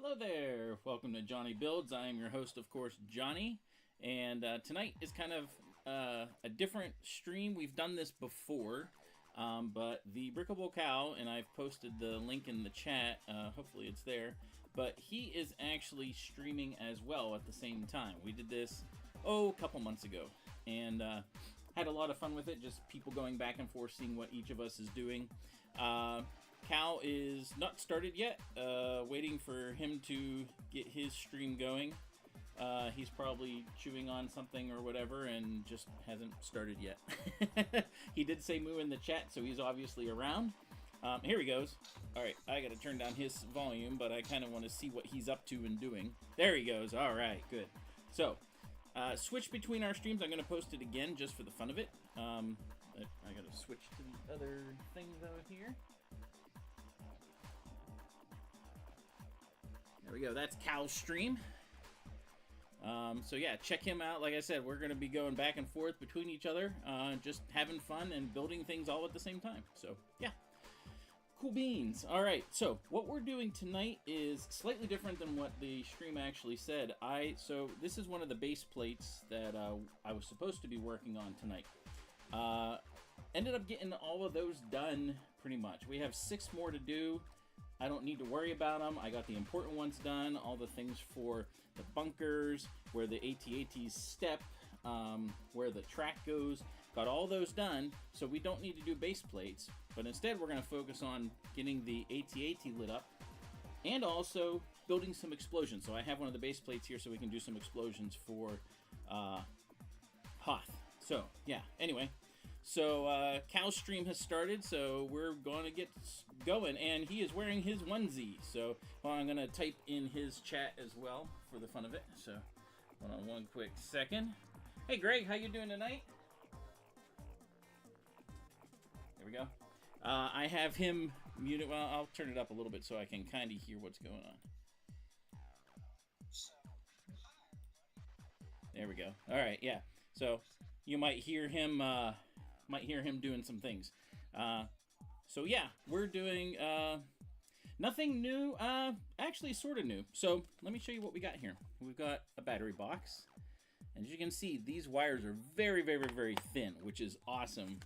Hello there, welcome to JonnyBuildz. I am your host, of course, Johnny, and tonight is kind of a different stream. We've done this before, but the Brickable Cow, and I've posted the link in the chat, hopefully it's there, but he is actually streaming as well at the same time. We did this, a couple months ago, and had a lot of fun with it, just people going back and forth, seeing what each of us is doing. Cal is not started yet, waiting for him to get his stream going. He's probably chewing on something or whatever and just hasn't started yet. He did say moo in the chat, so he's obviously around. Here he goes. Alright, I gotta turn down his volume, but I kind of want to see what he's up to and doing. There he goes. Alright, good. So, switch between our streams. I'm going to post it again just for the fun of it. I gotta switch to the other thing though here. There we go, that's Cal's stream. So yeah, check him out. Like I said, we're going to be going back and forth between each other, just having fun and building things all at the same time. So yeah, cool beans. All right, so what we're doing tonight is slightly different than what the stream actually said. So this is one of the base plates that I was supposed to be working on tonight. Ended up getting all of those done pretty much. We have 6 more to do. I don't need to worry about them. I got the important ones done, all the things for the bunkers, where the AT-ATs step, where the track goes. Got all those done, so we don't need to do base plates, but instead we're going to focus on getting the AT-AT lit up and also building some explosions. So I have one of the base plates here so we can do some explosions for Hoth. So yeah, anyway. So, Cal's stream has started, so we're going to get going, and he is wearing his onesie, so I'm going to type in his chat as well for the fun of it, so hold on one quick second. Hey Greg, how you doing tonight? There we go. I have him muted. Well, I'll turn it up a little bit so I can kind of hear what's going on. There we go. All right, yeah. So you might hear him doing some things. So yeah, we're doing nothing new, actually sort of new. So let me show you what we got here. We've got a battery box. And as you can see, these wires are very, very, very thin, which is awesome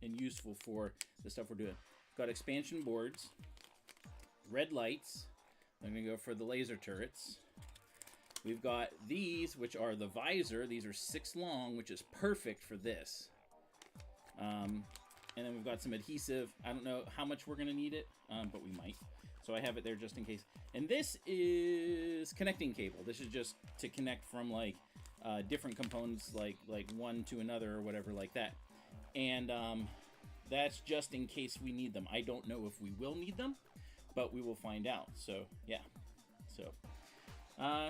and useful for the stuff we're doing. We've got expansion boards, red lights. I'm gonna go for the laser turrets. We've got these, which are the visor. These are 6 long, which is perfect for this. And then we've got some adhesive. I don't know how much we're going to need it, but we might. So I have it there just in case. And this is connecting cable. This is just to connect from like different components, like one to another or whatever like that. And that's just in case we need them. I don't know if we will need them, but we will find out. So yeah.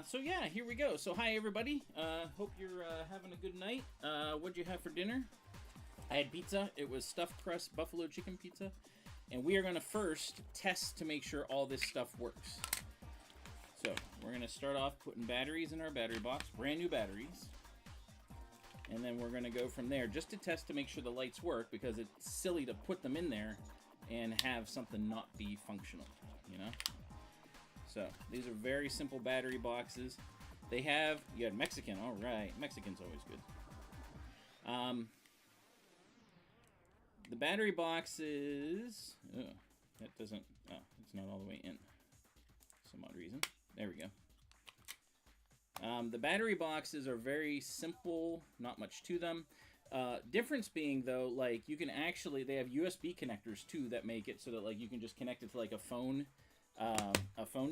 So yeah, here we go. So hi everybody. Hope you're having a good night. What'd you have for dinner? I had pizza. It was stuffed crust buffalo chicken pizza. And we are going to first test to make sure all this stuff works. So we're going to start off putting batteries in our battery box, brand new batteries. And then we're going to go from there just to test to make sure the lights work, because it's silly to put them in there and have something not be functional, you know? So these are very simple battery boxes. They have, you got Mexican, all right. Mexican's always good. The battery box is, that doesn't, it's not all the way in. Some odd reason. There we go. The battery boxes are very simple, not much to them. Difference being though, like you can actually, they have USB connectors too that make it so that like you can just connect it to like a phone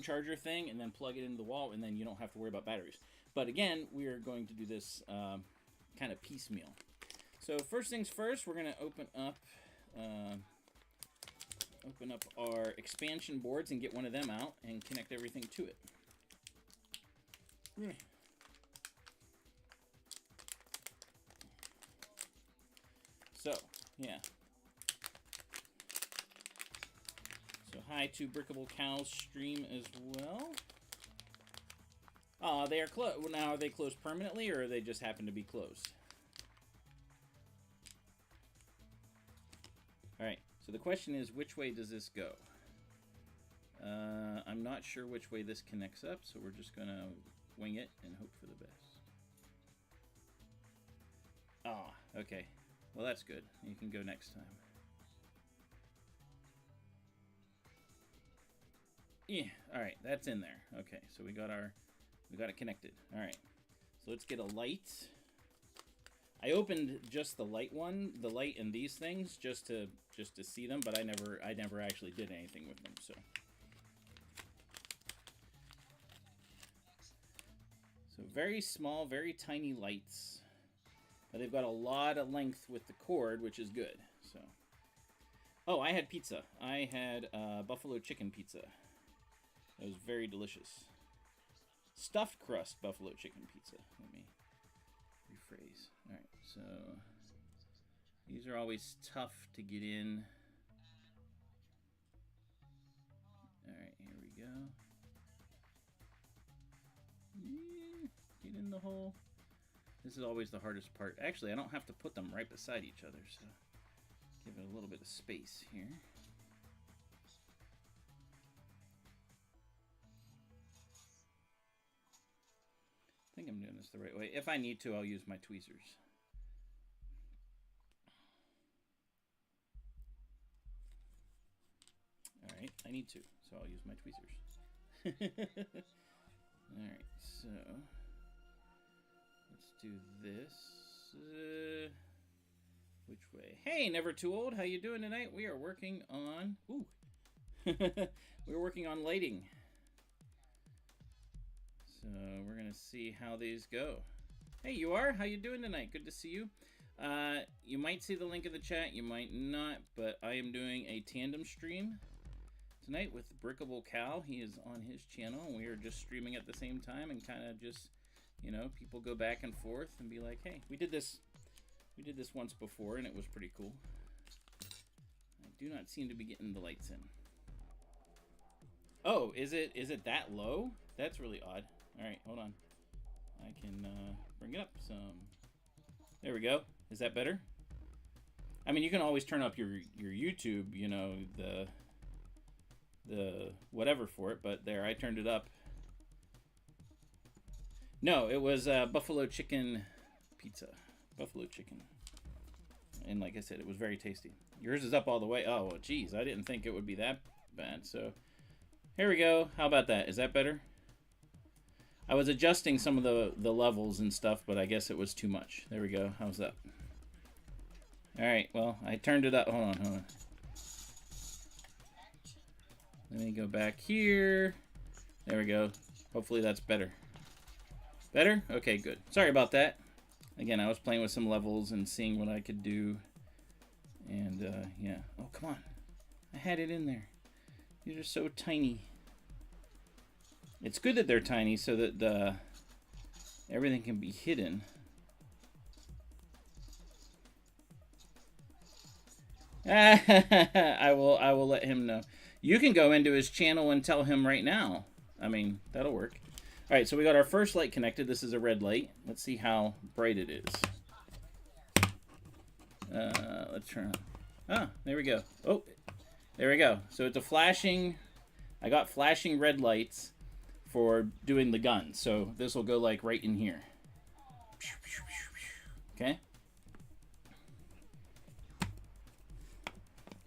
charger thing and then plug it into the wall, and then you don't have to worry about batteries. But again, we are going to do this kind of piecemeal. So first things first, we're going to open up our expansion boards and get one of them out and connect everything to it. So yeah. So hi to Brickable Cow's stream as well. They are closed. Now, are they closed permanently, or they just happen to be closed? All right. So the question is, which way does this go? I'm not sure which way this connects up, so we're just going to wing it and hope for the best. Ah, okay. Well, that's good. You can go next time. Yeah, all right, that's in there. Okay, so we got it connected. All right, so let's get a light. I opened just the light and these things just to see them, but I never actually did anything with them. So very small, very tiny lights, but they've got a lot of length with the cord, which is good. So, oh, I had pizza. I had buffalo chicken pizza. It was very delicious. Stuffed crust buffalo chicken pizza. Let me rephrase. All right, so these are always tough to get in. All right, here we go. Yeah, get in the hole. This is always the hardest part. Actually, I don't have to put them right beside each other, so give it a little bit of space here. I think I'm doing this the right way. If I need to, I'll use my tweezers. All right, I need to, so I'll use my tweezers. All right, so let's do this. Which way? Hey, Never Too Old. How you doing tonight? We are working on. Ooh, we're working on lighting. So we're gonna see how these go. Hey, you are? How you doing tonight? Good to see you. You might see the link in the chat, you might not, but I am doing a tandem stream tonight with Brickable Cow. He is on his channel, and we are just streaming at the same time, and kind of just, you know, people go back and forth and be like, hey, we did this once before, and it was pretty cool. I do not seem to be getting the lights in. Oh, is it that low? That's really odd. All right, hold on. I can bring it up some. There we go. Is that better? I mean, you can always turn up your YouTube, you know, the whatever for it, but there, I turned it up. No, it was buffalo chicken pizza. Buffalo chicken. And like I said, it was very tasty. Yours is up all the way. Oh, well, geez, I didn't think it would be that bad. So here we go. How about that? Is that better? I was adjusting some of the levels and stuff, but I guess it was too much. There we go. How's that? All right, well, I turned it up. Hold on. Let me go back here. There we go. Hopefully that's better. Better? Okay, good. Sorry about that. Again, I was playing with some levels and seeing what I could do. And, yeah. Oh, come on. I had it in there. These are so tiny. It's good that they're tiny so that everything can be hidden. I will let him know. You can go into his channel and tell him right now. I mean, that'll work. All right, so we got our first light connected. This is a red light. Let's see how bright it is. Let's turn on. Ah, there we go. Oh, there we go. So it's a flashing. I got flashing red lights for doing the gun. So this will go like right in here. Okay.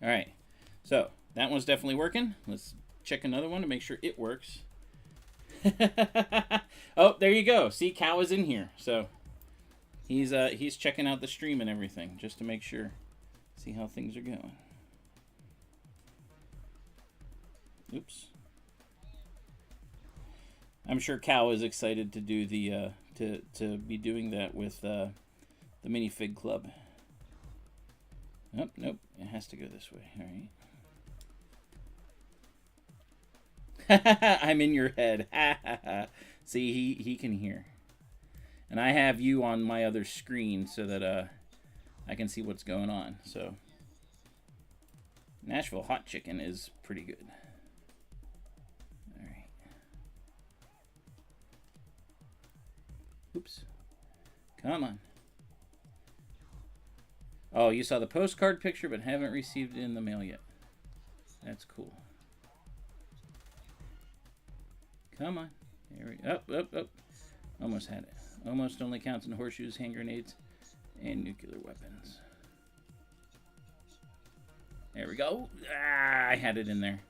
All right. So that one's definitely working. Let's check another one to make sure it works. Oh, there you go. See, Cow is in here. So he's checking out the stream and everything just to make sure. See how things are going. Oops. I'm sure Cow is excited to do the to be doing that with the minifig club. Nope, nope. It has to go this way. All right. I'm in your head. See, he can hear. And I have you on my other screen so that I can see what's going on. So Nashville hot chicken is pretty good. All right. Oops. Come on. Oh, you saw the postcard picture but haven't received it in the mail yet. That's cool. Come on. There we go. Up, up, up. Almost had it. Almost only counts in horseshoes, hand grenades, and nuclear weapons. There we go. Ah, I had it in there.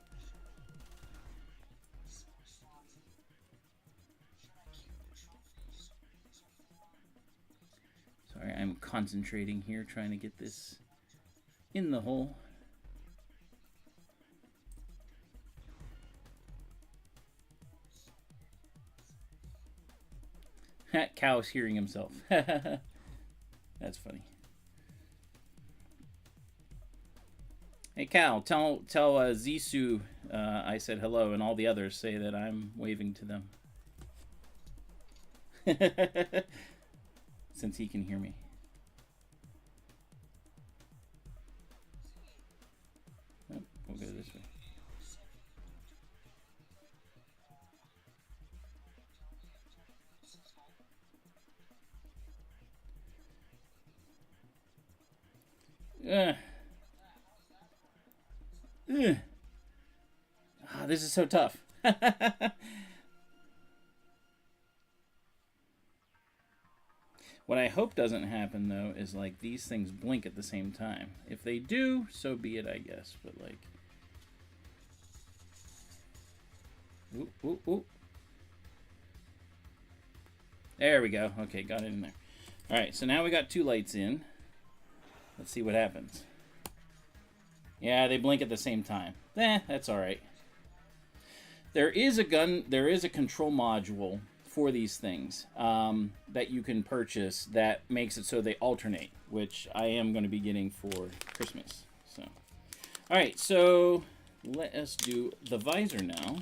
Sorry, I'm concentrating here, trying to get this in the hole. Cow's hearing himself. That's funny. Hey, Cal, tell Zissou I said hello, and all the others say that I'm waving to them. Since he can hear me. Oh, we'll go this way. Oh, this is so tough. What I hope doesn't happen, though, is like these things blink at the same time. If they do, so be it, I guess. But like, ooh, ooh, ooh. There we go. Okay, got it in there. All right, so now we got 2 lights in. Let's see what happens. Yeah, they blink at the same time. That's all right. There is a control module for these things that you can purchase that makes it so they alternate, which I am going to be getting for Christmas. So, all right, so let us do the visor now.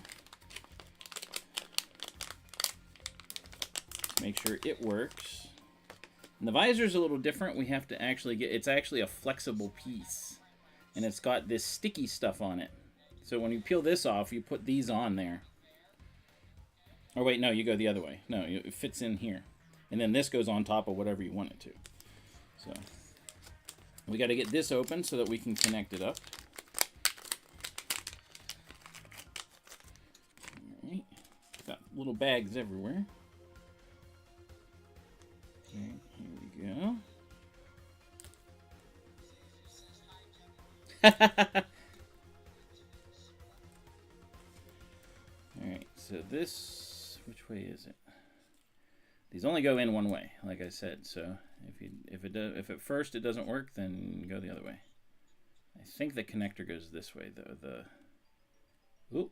Make sure it works. And the visor is a little different. We have to actually get, it's actually a flexible piece, and it's got this sticky stuff on it. So when you peel this off, you put these on there. Or wait, no, you go the other way. No, it fits in here. And then this goes on top of whatever you want it to. So we got to get this open so that we can connect it up. All right. Got little bags everywhere. Okay, here we go. Alright, so this, which way is it? These only go in one way, like I said. So if at first it doesn't work, then go the other way. I think the connector goes this way though. Ooh.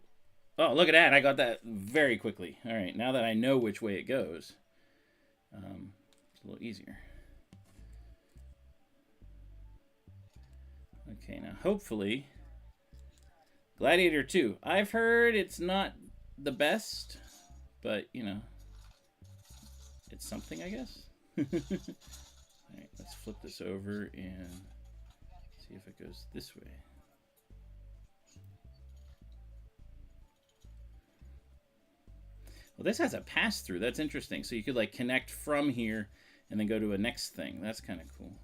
Oh, look at that! I got that very quickly. All right, now that I know which way it goes, it's a little easier. Okay, now hopefully, Gladiator 2. I've heard it's not the best, but you know, it's something, I guess. All right, let's flip this over and see if it goes this way. Well, this has a pass-through. That's interesting. So you could like connect from here and then go to a next thing. That's kind of cool.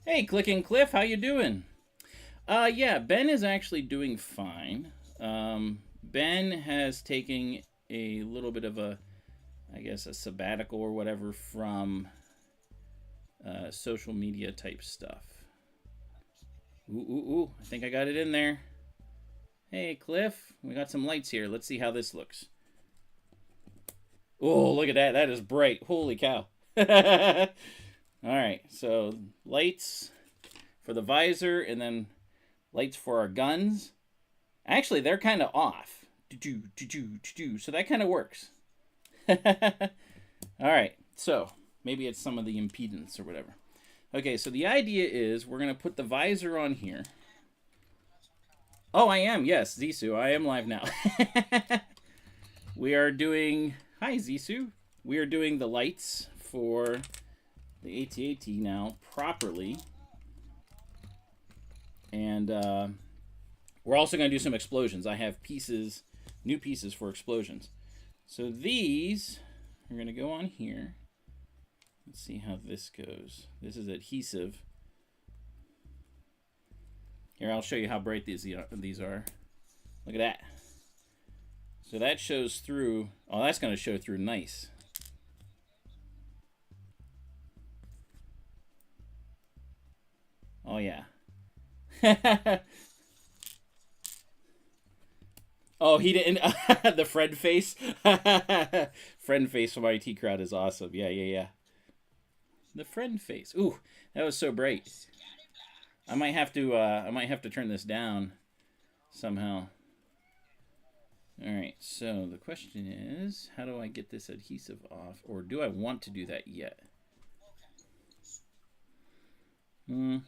Hey, Clicking Cliff, how you doing? Yeah, Ben is actually doing fine. Ben has taken a little bit of a, I guess, a sabbatical or whatever from social media type stuff. Ooh, ooh, ooh, I think I got it in there. Hey, Cliff, we got some lights here. Let's see how this looks. Oh, look at that. That is bright. Holy cow. All right, so lights for the visor and then lights for our guns. Actually, they're kind of off. So that kind of works. All right, so maybe it's some of the impedance or whatever. Okay, so the idea is we're going to put the visor on here. Oh, I am. Yes, Zissou. I am live now. We are doing... Hi, Zissou. We are doing the lights for the AT-AT now properly. And we're also going to do some explosions. I have pieces, new pieces for explosions. So these are going to go on here. Let's see how this goes. This is adhesive. Here, I'll show you how bright these are. Look at that. So that shows through. Oh, that's going to show through nice. Oh, yeah. Oh, he didn't. The friend face. Friend face from IT crowd is awesome. Yeah, yeah, yeah. The friend face. Ooh, that was so bright. I might have to turn this down somehow. All right. So the question is, how do I get this adhesive off, or do I want to do that yet? I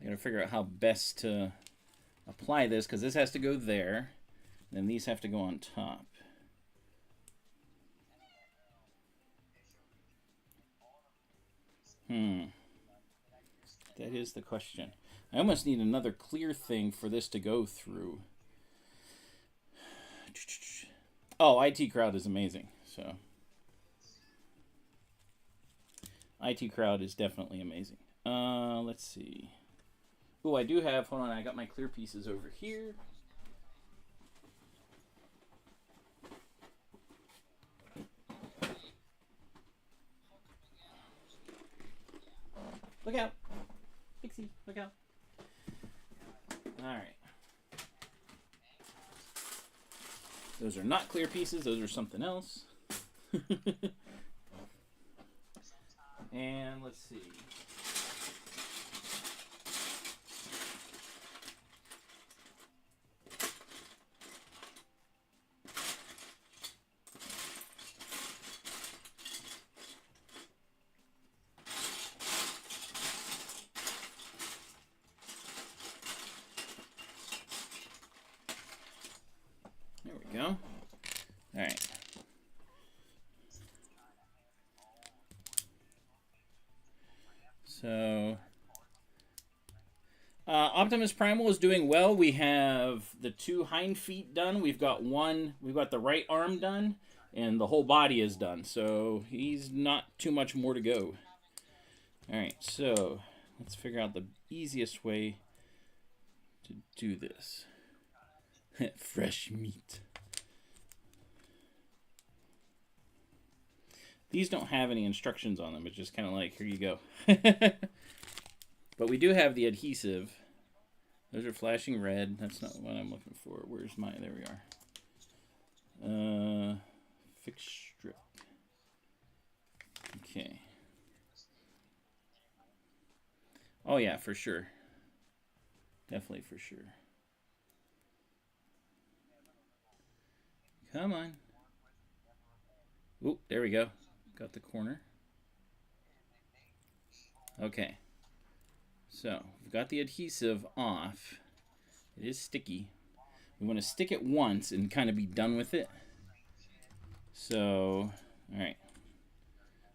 gotta figure out how best to apply this, because this has to go there, and then these have to go on top. That is the question. I almost need another clear thing for this to go through. Oh, IT crowd is amazing. So IT crowd is definitely amazing. Let's see. Oh, I do have, hold on, I got my clear pieces over here. Look out. Pixie, look out. Alright. Those are not clear pieces, those are something else. And let's see. There we go. All right. So, Optimus Primal is doing well. We have the 2 hind feet done. We've got the right arm done, and the whole body is done. So he's not too much more to go. All right, so let's figure out the easiest way to do this. Fresh meat. These don't have any instructions on them. It's just kind of like, here you go. But we do have the adhesive. Those are flashing red. That's not what I'm looking for. Where's my, there we are. Fix strip. Okay. Oh yeah, for sure. Definitely for sure. Come on. Oop, there we go. Got the corner. Okay. So, we've got the adhesive off. It is sticky. We want to stick it once and kind of be done with it. So, alright.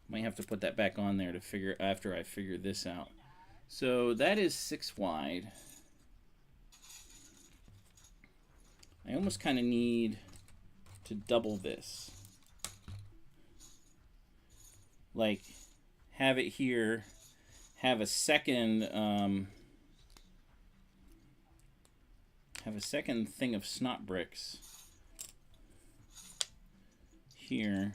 Might have to put that back on there to figure, after I figure this out. So, that is 6 wide. I almost kind of need to double this. Like, have it here, have a second thing of snot bricks here.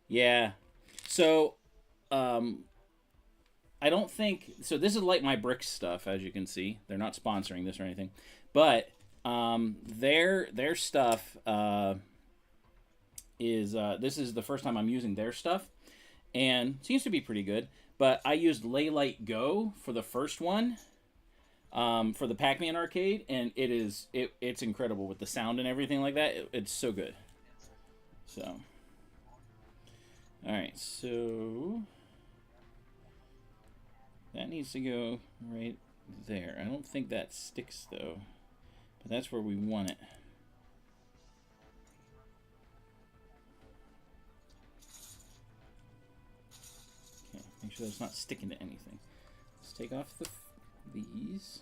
Yeah. So, I don't think, so this is like my bricks stuff, as you can see. They're not sponsoring this or anything, but their stuff this is the first time I'm using their stuff, and seems to be pretty good. But I used Laylight Go for the first one, for the Pac-Man arcade, and it's incredible with the sound and everything like that. It's so good. So, all right, so that needs to go right there. I don't think that sticks though. That's where we want it. Okay, make sure that's not sticking to anything. Let's take off these.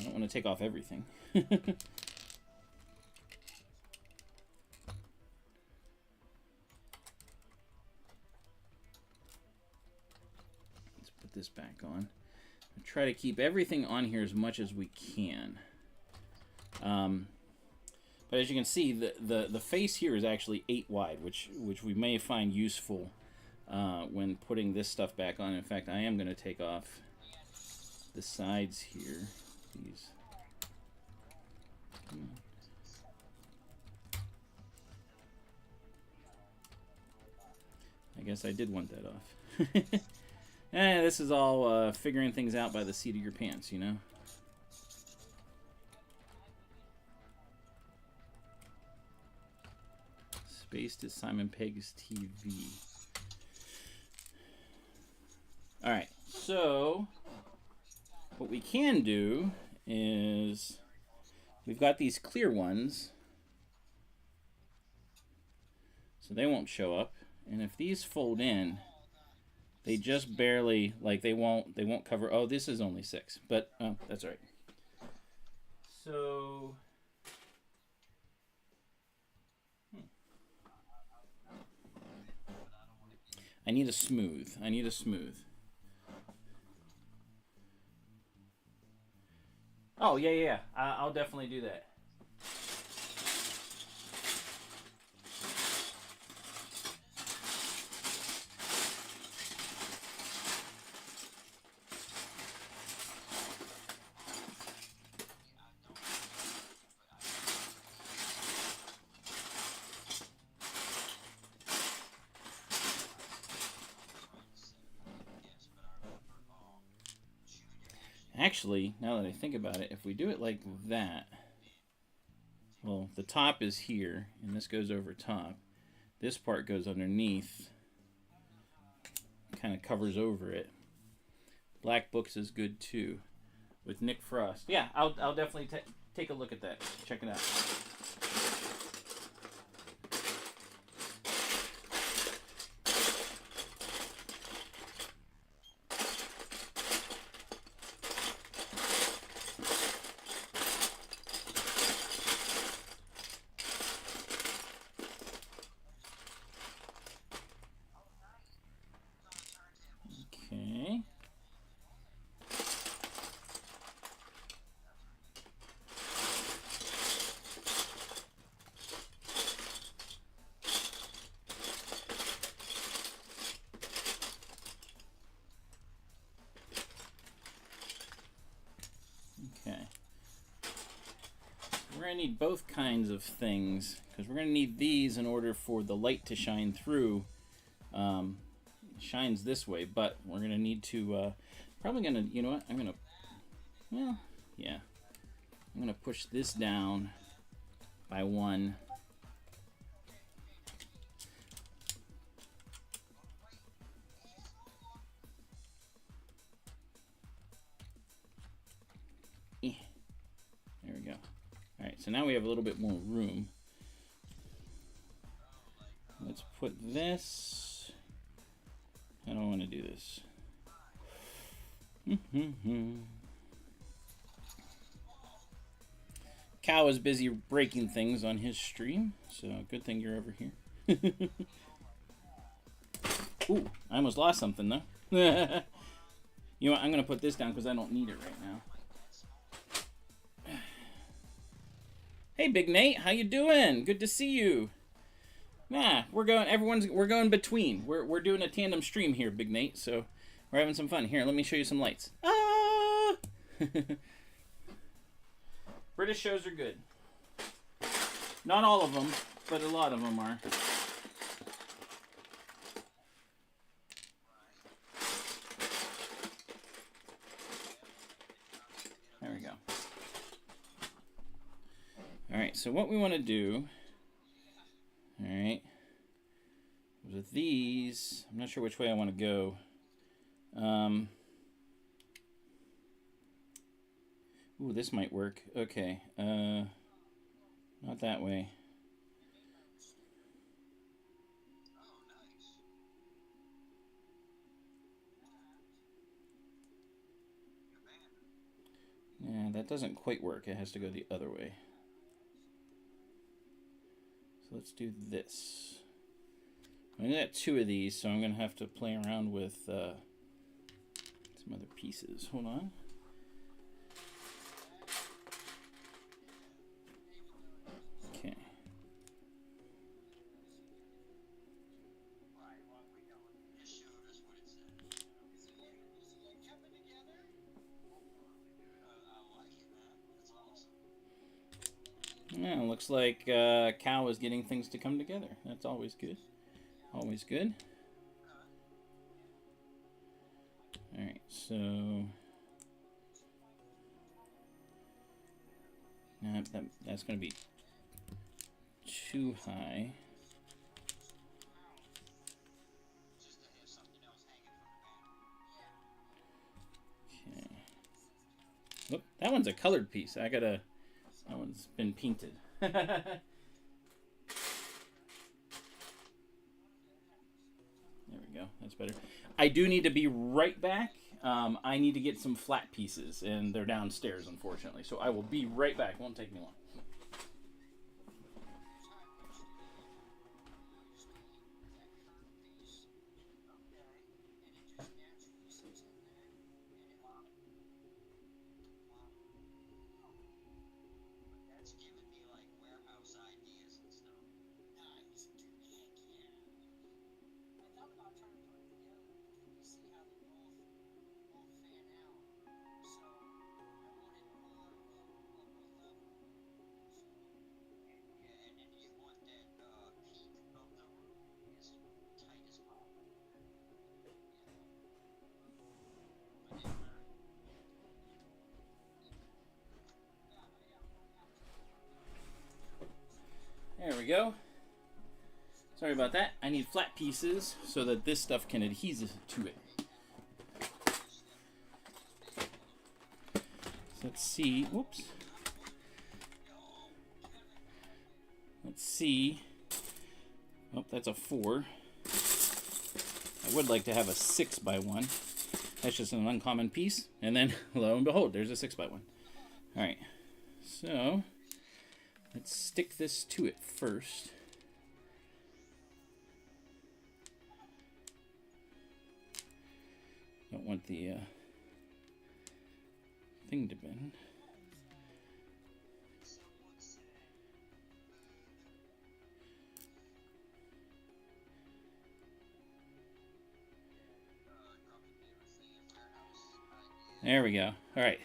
I don't want to take off everything. this back on. I'll try to keep everything on here as much as we can. But as you can see, the face here is actually 8 wide, which we may find useful when putting this stuff back on. In fact, I am going to take off the sides here. These. I guess I did want that off. This is all figuring things out by the seat of your pants, you know? Space to Simon Pegg's TV. Alright, so what we can do is we've got these clear ones, so they won't show up. And if these fold in, they just barely, like they won't cover. Oh, this is only 6, but that's all right. So I need a smooth. Oh, yeah. I'll definitely do that. Actually, now that I think about it, if we do it like that, well, the top is here, and this goes over top. This part goes underneath, kind of covers over it. Black Books is good too, with Nick Frost. Yeah, I'll definitely take a look at that. Check it out. We're going to need both kinds of things, because we're going to need these in order for the light to shine through. Shines this way, but we're going to need to, probably going to, you know what, I'm going to, well, yeah. I'm going to push this down by 1. There we go. Alright, so now we have a little bit more room. Let's put this. I don't want to do this. Cow is busy breaking things on his stream, so good thing you're over here. Ooh, I almost lost something though. You know what, I'm going to put this down because I don't need it right now. Hey, Big Nate, how you doing? Good to see you. Nah, we're going between. We're doing a tandem stream here, Big Nate, so we're having some fun. Here, let me show you some lights. Ah! British shows are good. Not all of them, but a lot of them are. There we go. Alright, so what we want to do, alright, with these, I'm not sure which way I want to go. Ooh, this might work. Okay, not that way. Yeah, that doesn't quite work. It has to go the other way. So let's do this. I got 2 of these, so I'm going to have to play around with some other pieces. Hold on. Okay. Yeah, looks like Cal is getting things to come together. That's always good. Always good. Alright, so... Nah, that's going to be too high. Okay. Whoop, that one's a colored piece. I gotta... That one's been painted. There we go. That's better. I do need to be right back. I need to get some flat pieces, and they're downstairs, unfortunately. So I will be right back. Won't take me long. There we go. Sorry about that. I need flat pieces so that this stuff can adhere to it. So let's see. Whoops. Let's see. Oh, that's a 4. I would like to have a 6x1. That's just an uncommon piece. And then, lo and behold, there's a 6x1. Alright. So... let's stick this to it first. Don't want the thing to bend. There we go. All right.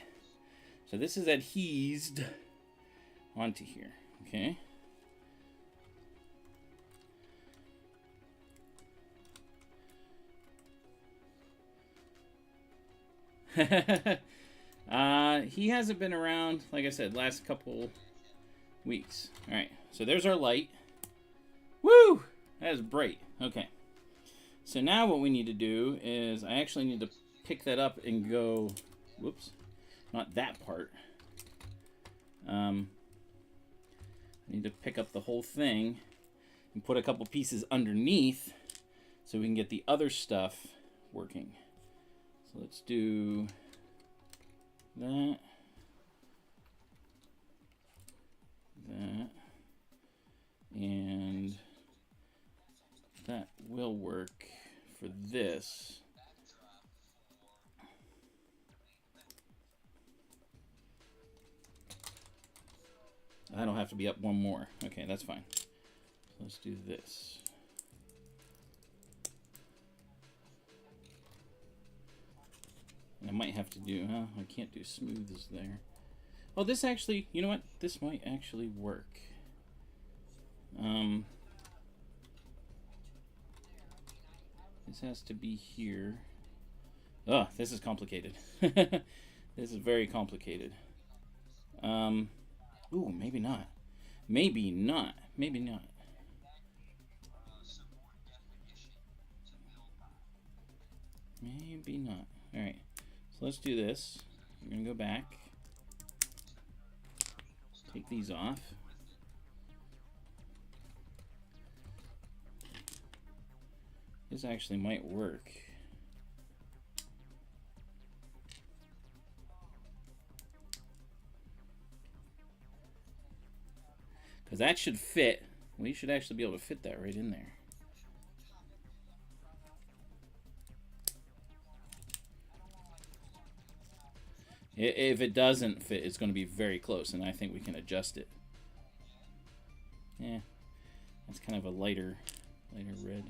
So this is adhesed onto here. Okay. He hasn't been around, like I said, last couple weeks. All right. So there's our light. Woo! That is bright. Okay. So now what we need to do is I actually need to pick that up and go, whoops, not that part. I need to pick up the whole thing and put a couple pieces underneath so we can get the other stuff working. So let's do that, and that will work for this. I don't have to be up one more. Okay, that's fine. So let's do this. And I might have to do, I can't do smooths there. Oh, this actually, you know what? This might actually work. This has to be here. Oh, this is complicated. This is very complicated. Ooh, maybe not. Maybe not. Maybe not. Maybe not. Alright. So let's do this. We're going to go back. Take these off. This actually might work. Because that should fit. We should actually be able to fit that right in there. If it doesn't fit, it's going to be very close, and I think we can adjust it. Yeah, that's kind of a lighter red.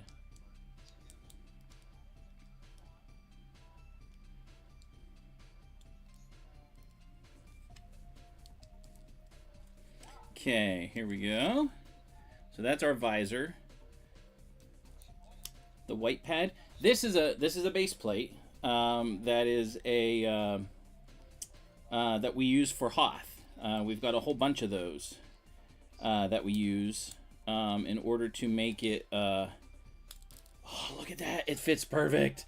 Okay, here we go. So that's our visor. The white pad. This is a base plate that is a that we use for Hoth. We've got a whole bunch of those that we use in order to make it. Oh, look at that! It fits perfect.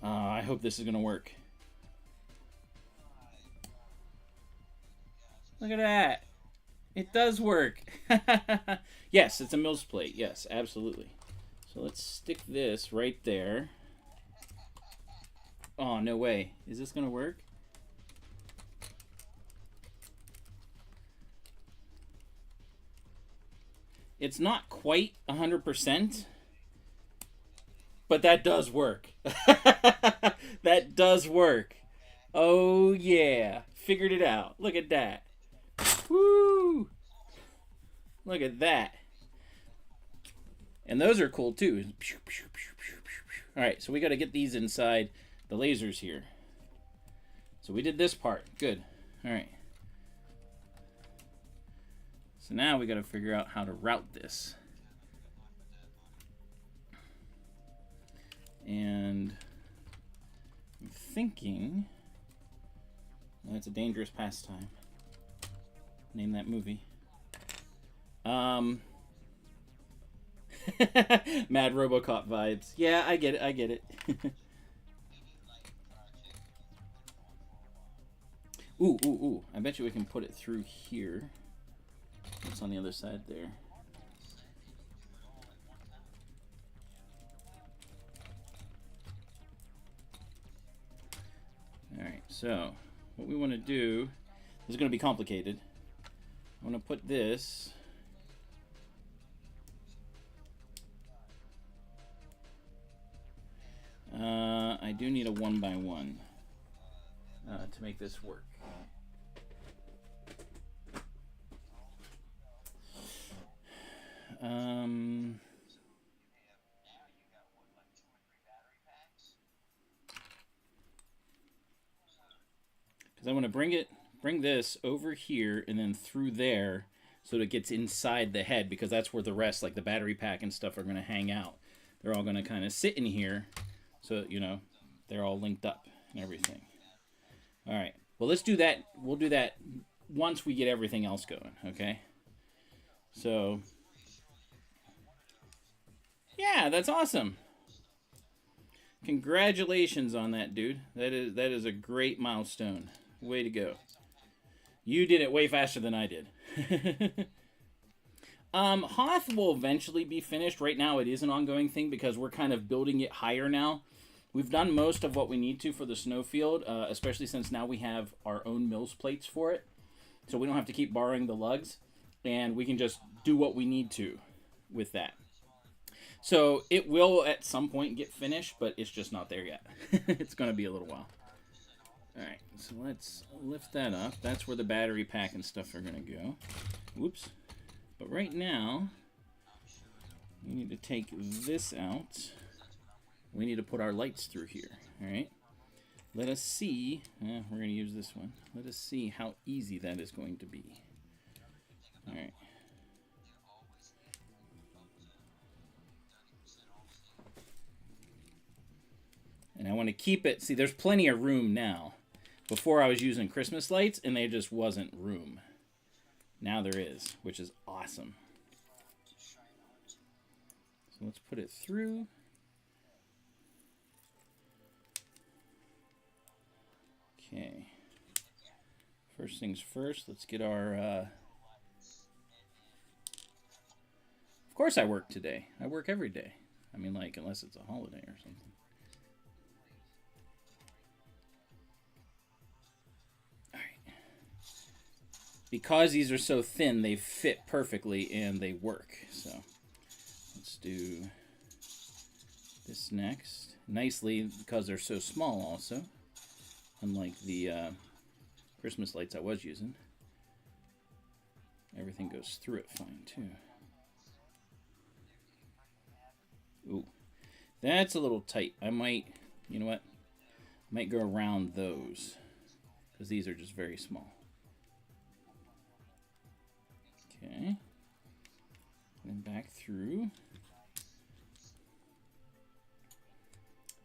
I hope this is gonna work. Look at that! It does work. Yes, it's a Mills plate. Yes, absolutely. So let's stick this right there. Oh, no way. Is this going to work? It's not quite 100%, but that does work. That does work. Oh, yeah. Figured it out. Look at that. Woo! Look at that. And those are cool too. Alright, so we got to get these inside the lasers here. So we did this part. Good. Alright. So now we got to figure out how to route this. And I'm thinking that's a dangerous pastime. Name that movie. Mad RoboCop vibes. Yeah, I get it. I get it. Ooh, ooh, ooh. I bet you we can put it through here. What's on the other side there? Alright, so what we want to do is going to be complicated. I want to put this I do need a 1x1 to make this work. Because I want to bring this over here and then through there so that it gets inside the head, because that's where the rest, like the battery pack and stuff, are going to hang out. They're all going to kind of sit in here so, you know, they're all linked up and everything. All right. Well, let's do that. We'll do that once we get everything else going, okay? So, yeah, that's awesome. Congratulations on that, dude. That is a great milestone. Way to go. You did it way faster than I did. Hoth will eventually be finished. Right now it is an ongoing thing because we're kind of building it higher now. We've done most of what we need to for the snowfield, especially since now we have our own Mills plates for it. So we don't have to keep borrowing the lugs, and we can just do what we need to with that. So it will at some point get finished, but it's just not there yet. It's going to be a little while. Alright, so let's lift that up. That's where the battery pack and stuff are going to go. Whoops. But right now, we need to take this out. We need to put our lights through here. Alright. Let us see. We're going to use this one. Let us see how easy that is going to be. Alright. And I want to keep it. See, there's plenty of room now. Before I was using Christmas lights, and there just wasn't room. Now there is, which is awesome. So let's put it through. Okay. First things first, let's get our... Of course I work today. I work every day. I mean, like, unless it's a holiday or something. Because these are so thin, they fit perfectly and they work. So let's do this next. Nicely, because they're so small also. unlike the Christmas lights I was using. Everything goes through it fine, too. Ooh, that's a little tight. I might, you know what? I might go around those, because these are just very small. Okay. And back through.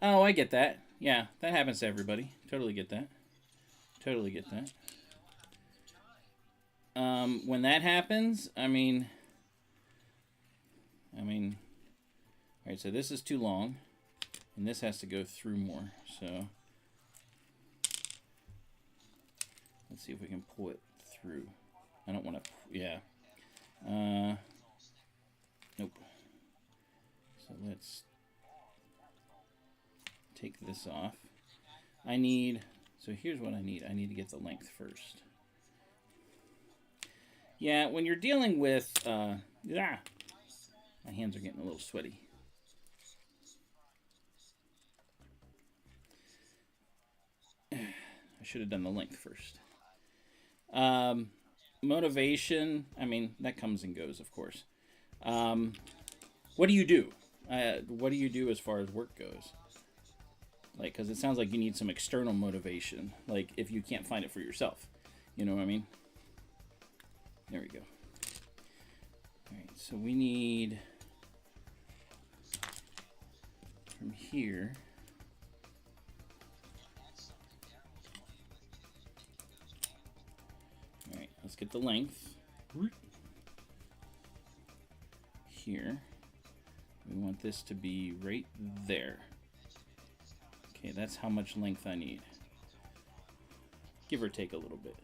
Oh, I get that. Yeah, that happens to everybody. Totally get that. Totally get that. When that happens, I mean, all right, so this is too long, and this has to go through more, so let's see if we can pull it through. I don't want to, yeah. Nope. So let's take this off. I need, so here's what I need. I need to get the length first. Yeah, when you're dealing with, my hands are getting a little sweaty. I should have done the length first. Motivation, I mean, that comes and goes, of course. What do you do? What do you do as far as work goes? Like, because it sounds like you need some external motivation. Like, if you can't find it for yourself. You know what I mean? There we go. Alright, so we need from here. Alright, let's get the length. Here. We want this to be right there. Okay, that's how much length I need. Give or take a little bit.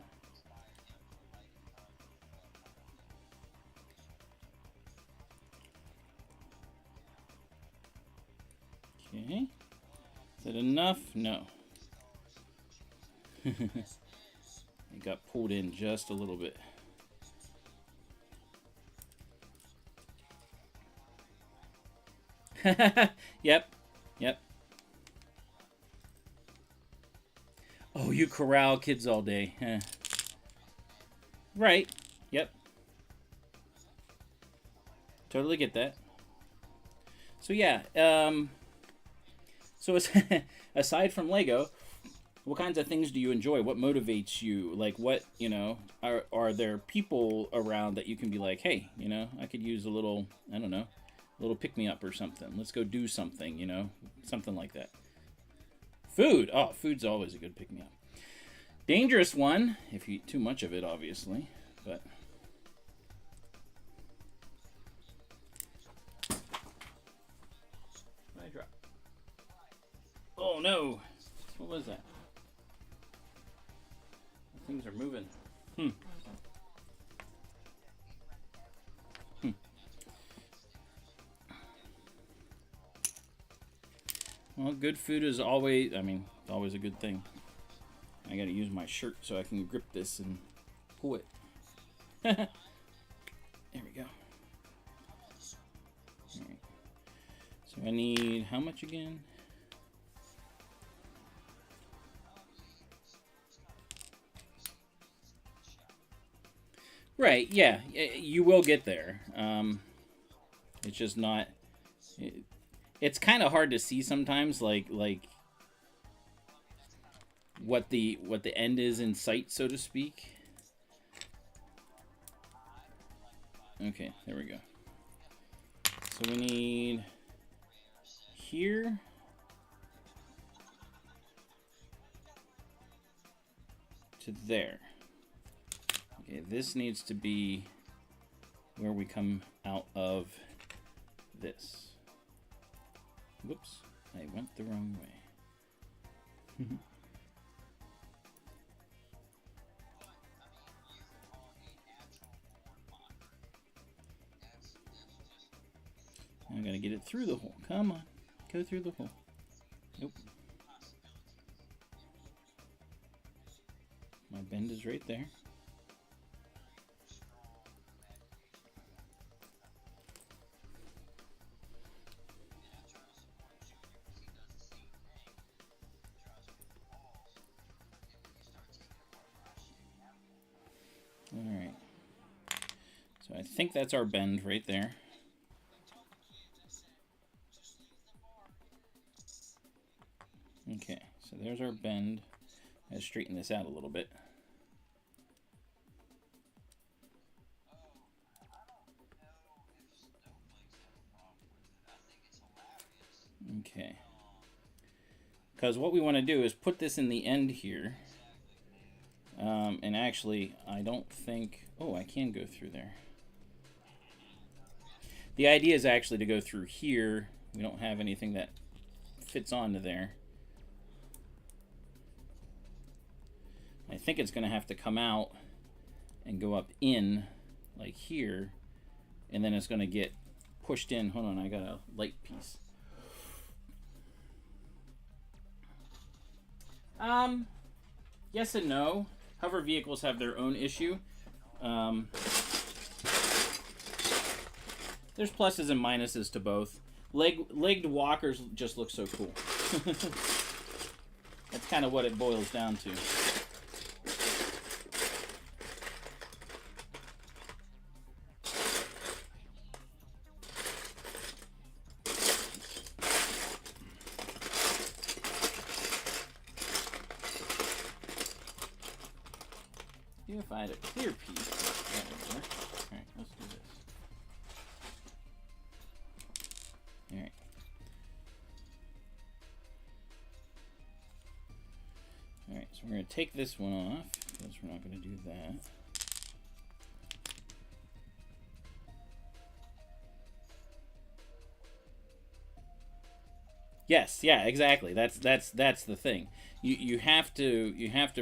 Okay. Is that enough? No. It got pulled in just a little bit. Yep. Yep. Oh, you corral kids all day. Right. Yep. Totally get that. So yeah, so aside from Lego, what kinds of things do you enjoy? What motivates you? Like, what, you know, are there people around that you can be like, hey, you know, I could use a little, I don't know, a little pick-me-up or something. Let's go do something, you know, something like that. Food. Oh, food's always a good pick-me-up. Dangerous one, if you eat too much of it, obviously, but... What did I drop? Oh, no. What was that? Things are moving. Well, good food is always, I mean, always a good thing. I gotta use my shirt so I can grip this and pull it. There we go. All right. So I need how much again? Right, yeah, you will get there. It's just not... It's kind of hard to see sometimes, like what the end is in sight, so to speak. Okay, there we go. So we need here. To there. Okay, this needs to be where we come out of this. Whoops, I went the wrong way. I'm gonna get it through the hole. Come on, go through the hole. Nope. My bend is right there. So I think that's our bend right there. Okay, so there's our bend. Let's straighten this out a little bit. Okay. Because what we want to do is put this in the end here. And actually, I don't think... Oh, I can go through there. The idea is actually to go through here. We don't have anything that fits onto there. I think it's going to have to come out and go up in, like here. And then it's going to get pushed in. Hold on, I got a light piece. Yes and no. Hover vehicles have their own issue. There's pluses and minuses to both. Legged walkers just look so cool. That's kind of what it boils down to. If I had a clear piece, that would work. Alright, let's do this. Alright. Alright, so we're going to take this one off, because we're not going to do that. Yes, yeah, exactly. That's the thing. You have to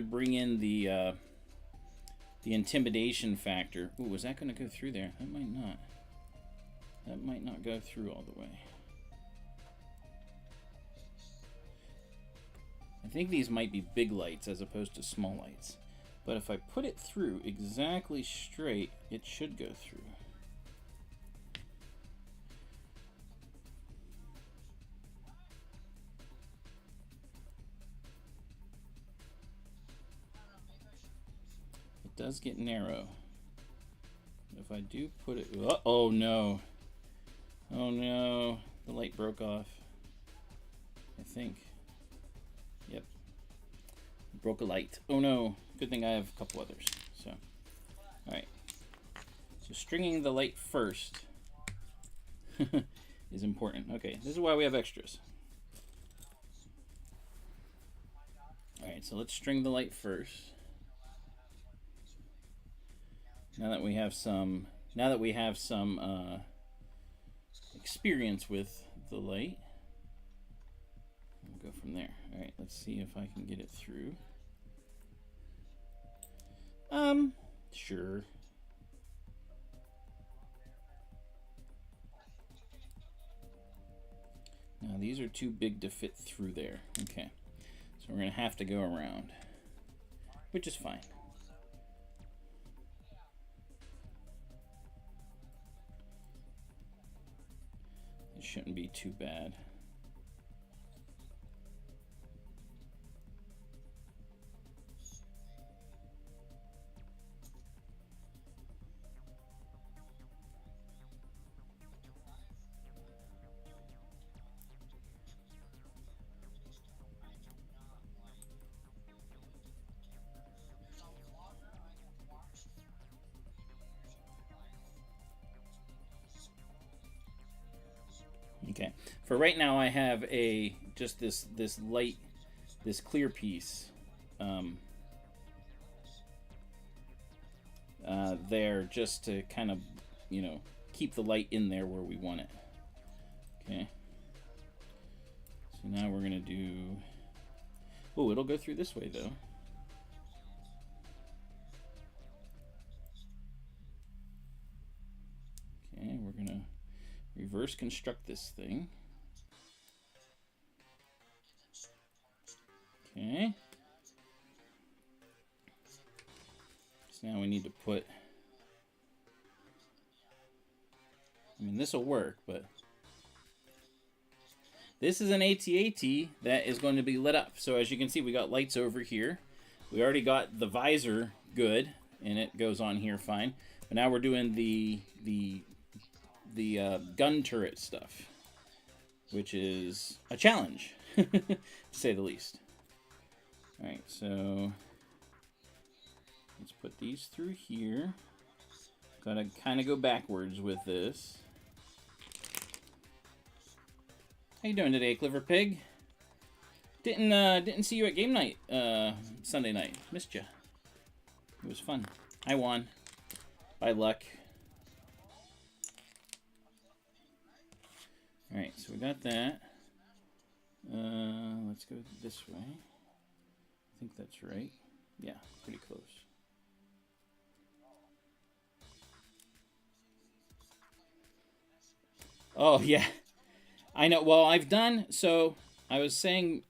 bring in the intimidation factor. Ooh, was that going to go through there? That might not. That might not go through all the way. I think these might be big lights as opposed to small lights. But if I put it through exactly straight, it should go through. It does get narrow. If I do put it... Oh no. Oh no. The light broke off. I think. Yep. Broke a light. Oh no. Good thing I have a couple others. So, alright. So stringing the light first is important. Okay, this is why we have extras. Alright, so let's string the light first. Now that we have some experience with the light, we'll go from there. All right, let's see if I can get it through. Sure. Now these are too big to fit through there. Okay, so we're gonna have to go around, which is fine. Shouldn't be too bad. Okay, for right now I have just this light, this clear piece there, just to kind of, keep the light in there where we want it. Okay, so now we're gonna do, oh, it'll go through this way though. Okay, we're gonna reverse construct this thing. Okay. So now we need to put, this will work, but this is an AT-AT that is going to be lit up. So as you can see, we got lights over here. We already got the visor good, and it goes on here fine. But now we're doing the gun turret stuff, which is a challenge, to say the least. All right, so let's put these through here. Gotta kind of go backwards with this. How you doing today, Clever Pig? Didn't see you at game night Sunday night. Missed you. It was fun. I won by luck. All right, so we got that. Let's go this way. I think that's right. Yeah, pretty close. Oh yeah, I know. Well, I've done so. I was saying.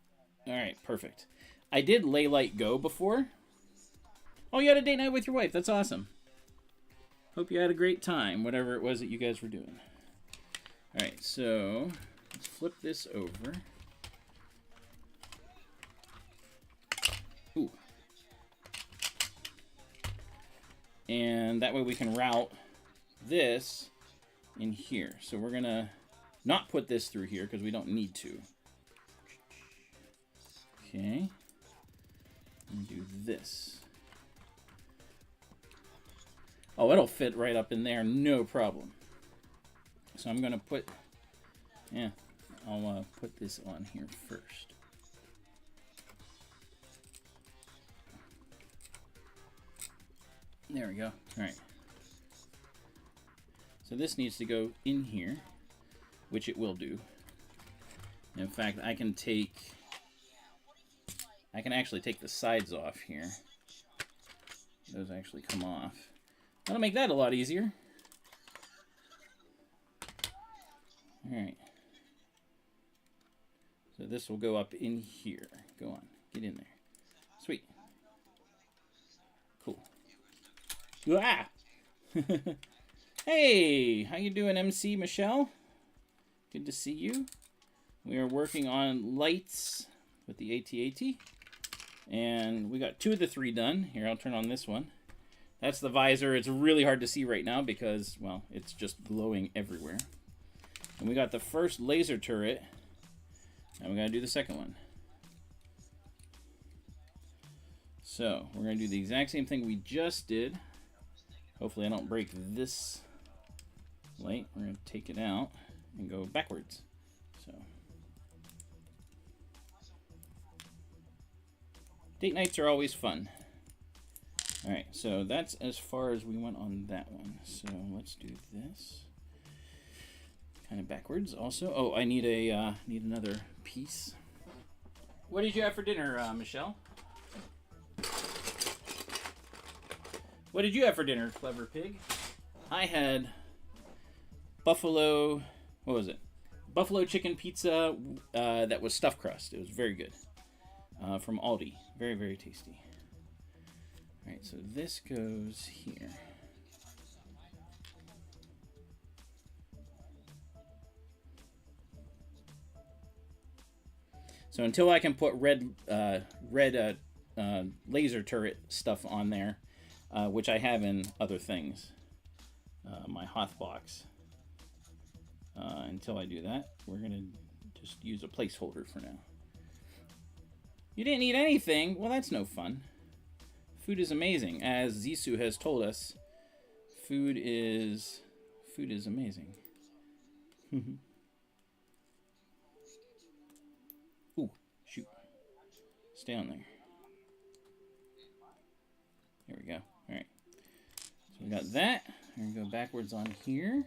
All right, perfect. I did Lay Light Go before. Oh, you had a date night with your wife. That's awesome. Hope you had a great time, whatever it was that you guys were doing. All right, so let's flip this over. Ooh. And that way we can route this in here. So we're going to not put this through here because we don't need to. Okay. And do this. Oh, it'll fit right up in there, no problem. So I'm going to put, yeah, I'll put this on here first. There we go. All right. So this needs to go in here, which it will do. In fact, I can actually take the sides off here. Those actually come off. That'll make that a lot easier. All right. So this will go up in here. Go on. Get in there. Sweet. Cool. Ah! Hey! How you doing, MC Michelle? Good to see you. We are working on lights with the AT-AT. And we got 2 of the 3 done. Here, I'll turn on this one. That's the visor. It's really hard to see right now because, well, it's just glowing everywhere. And we got the first laser turret. And we got to do the second one. So, we're going to do the exact same thing we just did. Hopefully I don't break this light. We're going to take it out and go backwards. So, date nights are always fun. All right, so that's as far as we went on that one. So let's do this. Kind of backwards also. Oh, I need a need another piece. What did you have for dinner, Michelle? What did you have for dinner, Clever Pig? I had buffalo, what was it? Buffalo chicken pizza that was stuffed crust. It was very good. From Aldi. Very, very tasty. All right, so this goes here. So until I can put red laser turret stuff on there, which I have in other things, my Hoth box. Until I do that, we're gonna just use a placeholder for now. You didn't eat anything? Well, that's no fun. Food is amazing. As Zissou has told us, food is amazing. Ooh, shoot. Stay on there. There we go. All right. So we got that. We're going to go backwards on here.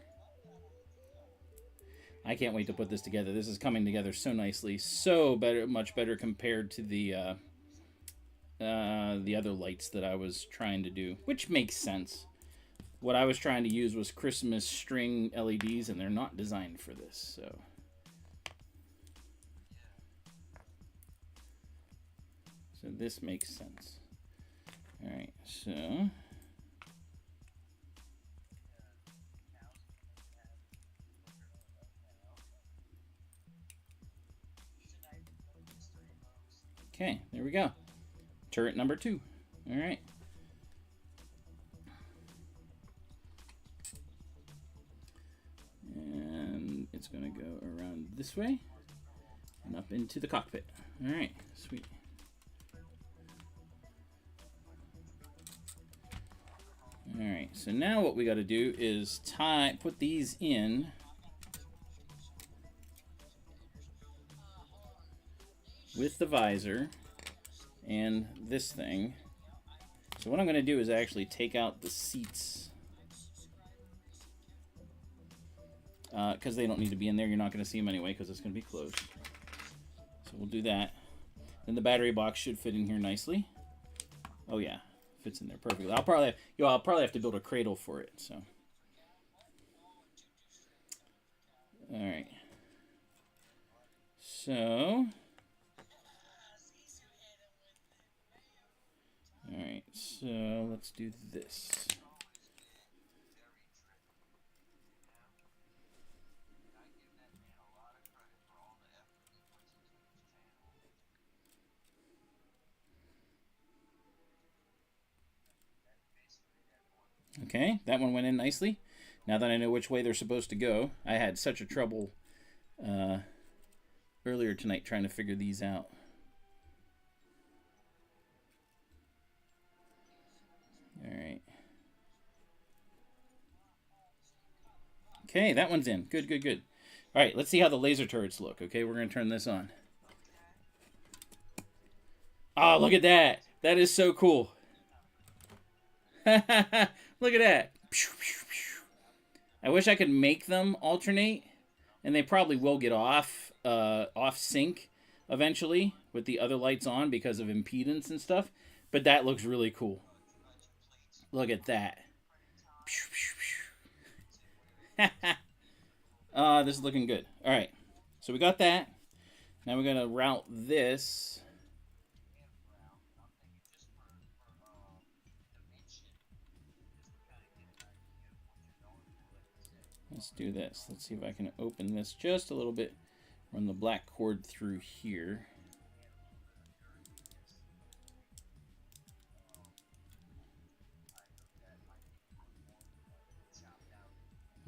I can't wait to put this together. This is coming together so nicely. So much better compared to the other lights that I was trying to do, which makes sense. What I was trying to use was Christmas string LEDs, and they're not designed for this, so. So this makes sense. All right, so. Okay, there we go. Turret number 2. All right. going to go around this way and up into the cockpit. All right, sweet. All right, so now what we got to do is put these in with the visor and this thing. So what I'm going to do is actually take out the seats because they don't need to be in there. You're not going to see them anyway because it's going to be closed. So we'll do that. Then the battery box should fit in here nicely. Oh yeah, fits in there perfectly. I'll probably have to build a cradle for it. So, all right. So. Alright, so let's do this. Okay, that one went in nicely. Now that I know which way they're supposed to go, I had such a trouble earlier tonight trying to figure these out. Alright. Okay, that one's in. Good, good, good. Alright, let's see how the laser turrets look. Okay, we're going to turn this on. Oh, look at that. That is so cool. Look at that. I wish I could make them alternate, and they probably will get off sync eventually with the other lights on because of impedance and stuff, but that looks really cool. Look at that. This is looking good. All right, so we got that. Now we're going to route this. Let's do this. Let's see if I can open this just a little bit. Run the black cord through here.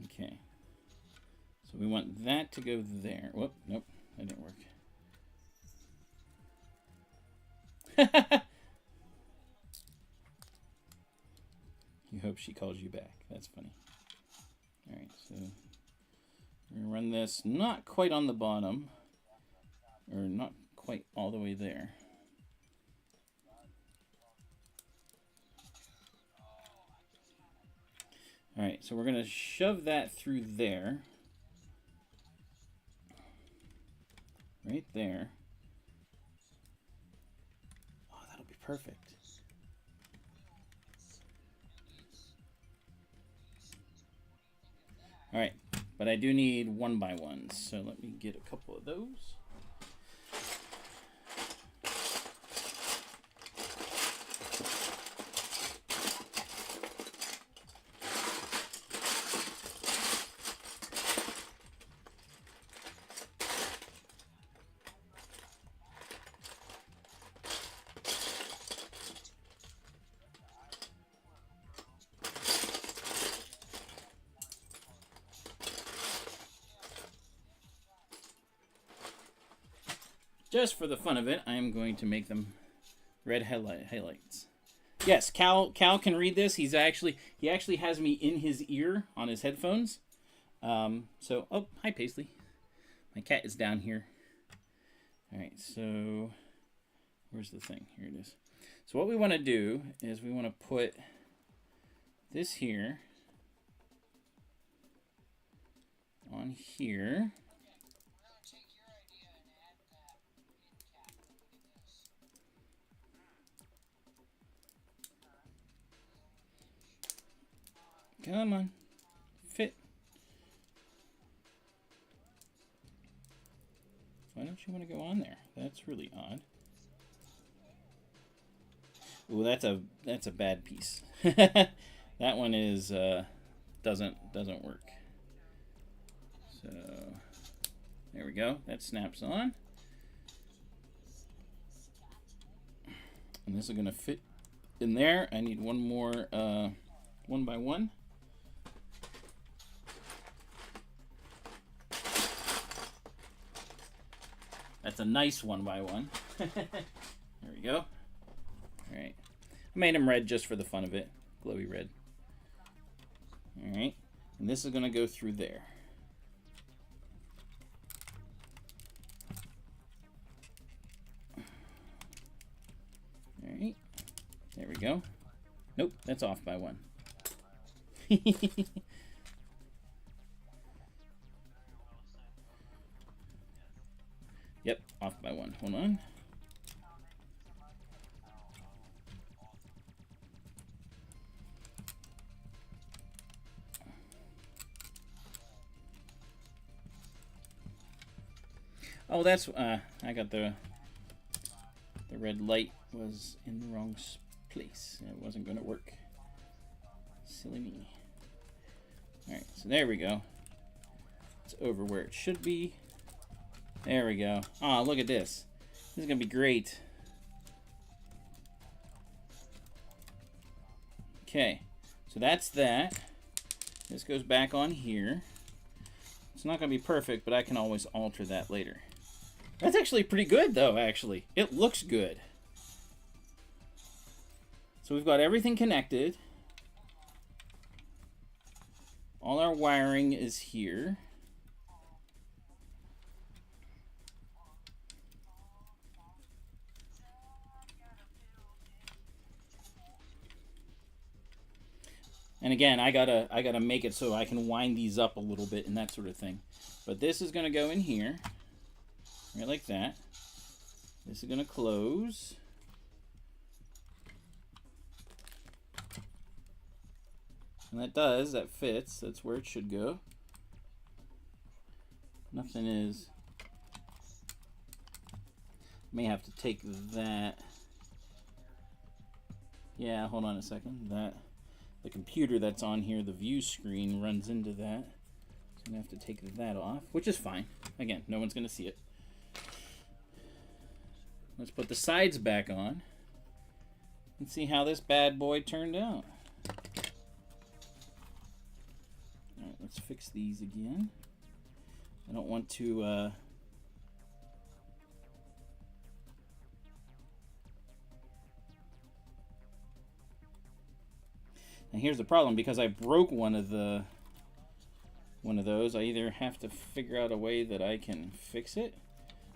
Okay. So we want that to go there. Whoop, nope, that didn't work. You hope she calls you back. That's funny. Alright, so we're going to run this not quite on the bottom, or not quite all the way there. Alright, so we're going to shove that through there. Right there. Oh, that'll be perfect. All right, but I do need 1x1s, so let me get a couple of those. Just for the fun of it, I am going to make them red highlights. Yes, Cal can read this. He actually has me in his ear on his headphones. Oh, hi Paisley. My cat is down here. All right, so where's the thing? Here it is. So what we want to do is we want to put this here on here. Come on, fit. Why don't you want to go on there? That's really odd. Ooh, that's a bad piece. That one is doesn't work. So there we go. That snaps on, and this is gonna fit in there. I need one more 1x1. That's a nice 1x1. There we go. Alright. I made them red just for the fun of it. Glowy red. Alright. And this is going to go through there. Alright. There we go. Nope, that's off by 1. Yep, off by 1. Hold on. Oh, that's I got the red light was in the wrong place. It wasn't going to work. Silly me. All right, so there we go. It's over where it should be. There we go. Oh, look at this. This is going to be great. Okay, so that's that. This goes back on here. It's not going to be perfect, but I can always alter that later. That's actually pretty good, though, actually. It looks good. So we've got everything connected. All our wiring is here. And again, I gotta make it so I can wind these up a little bit and that sort of thing. But this is gonna go in here, right like that. This is gonna close. And that fits. That's where it should go. Nothing is. May have to take that. Yeah, hold on a second. The computer that's on here, the view screen, runs into that. So I'm gonna have to take that off, which is fine. Again, no one's gonna see it. Let's put the sides back on and see how this bad boy turned out. All right, let's fix these again. I don't want to and here's the problem, because I broke one of those, I either have to figure out a way that I can fix it,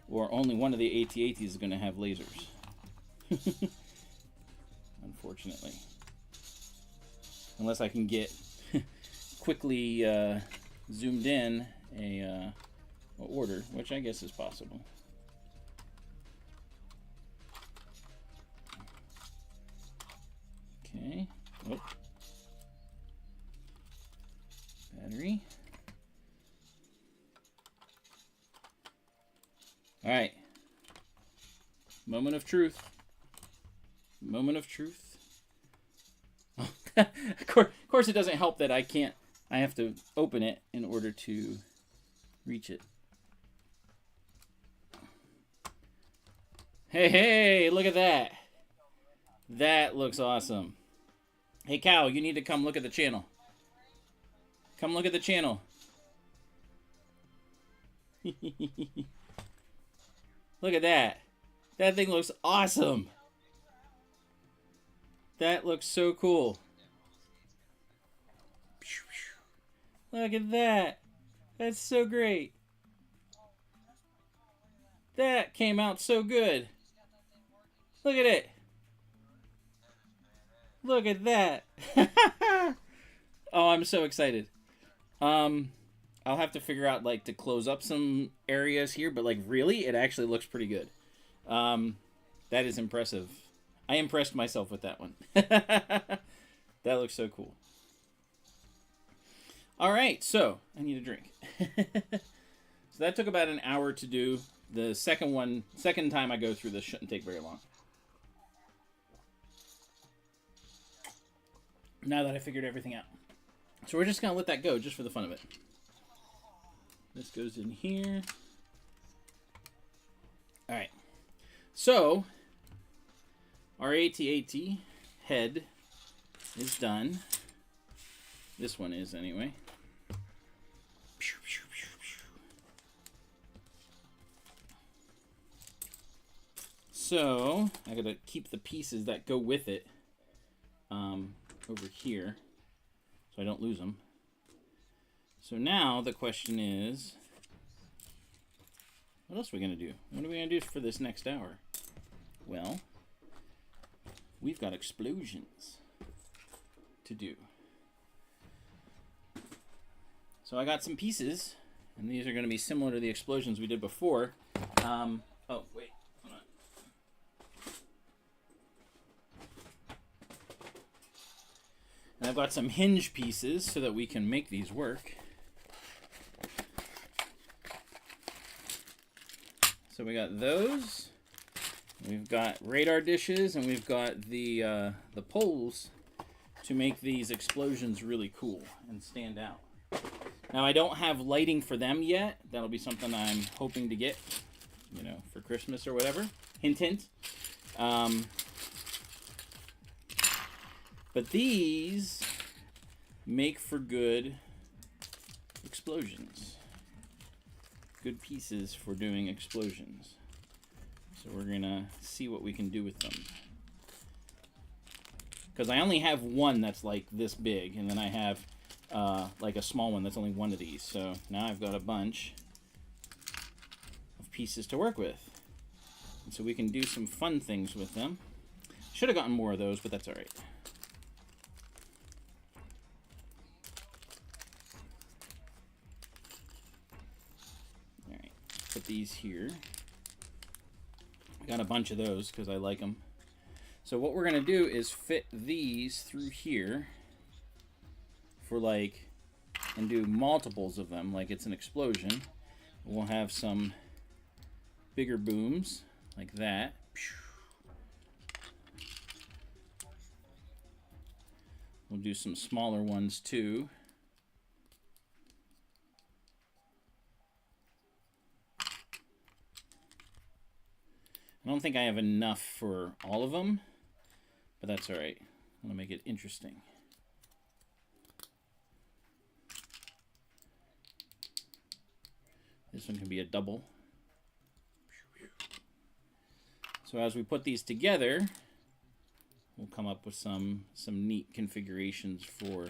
or only one of the AT-ATs is going to have lasers. Unfortunately. Unless I can get quickly zoomed in a order, which I guess is possible. Okay. Oh. Battery. All right. Moment of truth. Moment of truth. Of course it doesn't help that I have to open it in order to reach it. Hey, look at that. That looks awesome. Hey, Cow, you need to come look at the channel. Come look at the channel. Look at that. That thing looks awesome. That looks so cool. Look at that. That's so great. That came out so good. Look at it. Look at that. Oh, I'm so excited. I'll have to figure out, like, to close up some areas here, but, like, really, it actually looks pretty good. That is impressive. I impressed myself with that one. That looks so cool. All right, so I need a drink. So that took about an hour to do. The second time I go through this shouldn't take very long. Now that I figured everything out. So we're just going to let that go just for the fun of it. This goes in here. All right. So our AT-AT head is done. This one is anyway. So I gotta keep the pieces that go with it over here so I don't lose them. So now the question is, what else are we gonna do? What are we gonna do for this next hour? Well, we've got explosions to do. So I got some pieces, and these are going to be similar to the explosions we did before. Oh, wait. Hold on. And I've got some hinge pieces so that we can make these work. So we got those. We've got radar dishes, and we've got the poles to make these explosions really cool and stand out. Now, I don't have lighting for them yet. That'll be something I'm hoping to get, you know, for Christmas or whatever. Hint, hint. But these make for good explosions. Good pieces for doing explosions. So we're going to see what we can do with them. Because I only have one that's like this big, and then I have like a small one that's only one of these. So now I've got a bunch of pieces to work with. And so we can do some fun things with them. Should have gotten more of those, but that's all right. All right, put these here. I got a bunch of those because I like them. So what we're going to do is fit these through here for like, and do multiples of them like it's an explosion. We'll have some bigger booms like that. We'll do some smaller ones too. I don't think I have enough for all of them, but that's all right. I'm gonna make it interesting. This one can be a double. So as we put these together, we'll come up with some neat configurations for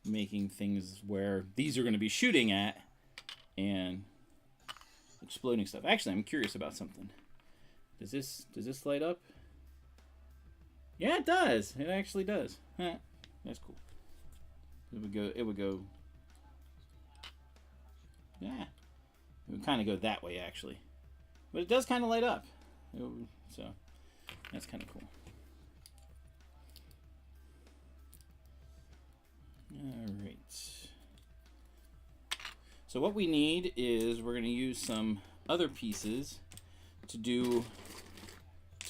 making things where these are going to be shooting at and exploding stuff. Actually, I'm curious about something. Does this light up? Yeah, it does. It actually does. Huh. That's cool. It would go. Yeah. It would kind of go that way actually. But it does kind of light up. So that's kind of cool. All right. So what we need is we're going to use some other pieces to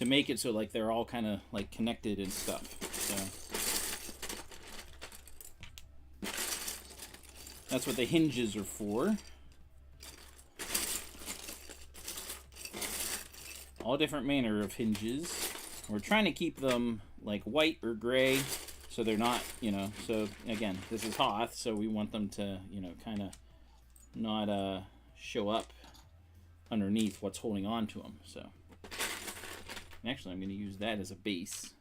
make it so like they're all kind of like connected and stuff. So that's what the hinges are for. All different manner of hinges. We're trying to keep them like white or gray so they're not, you know, so again, this is Hoth, so we want them to, you know, kind of not show up underneath what's holding on to them. So actually I'm going to use that as a base.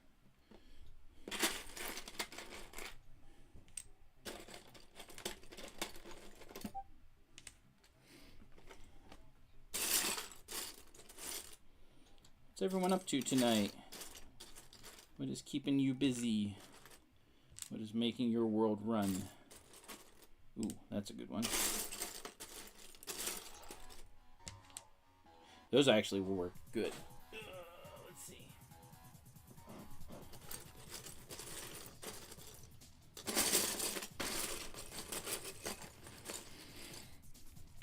What's everyone up to tonight? What is keeping you busy? What is making your world run? Ooh, that's a good one. Those actually will work good. Let's see.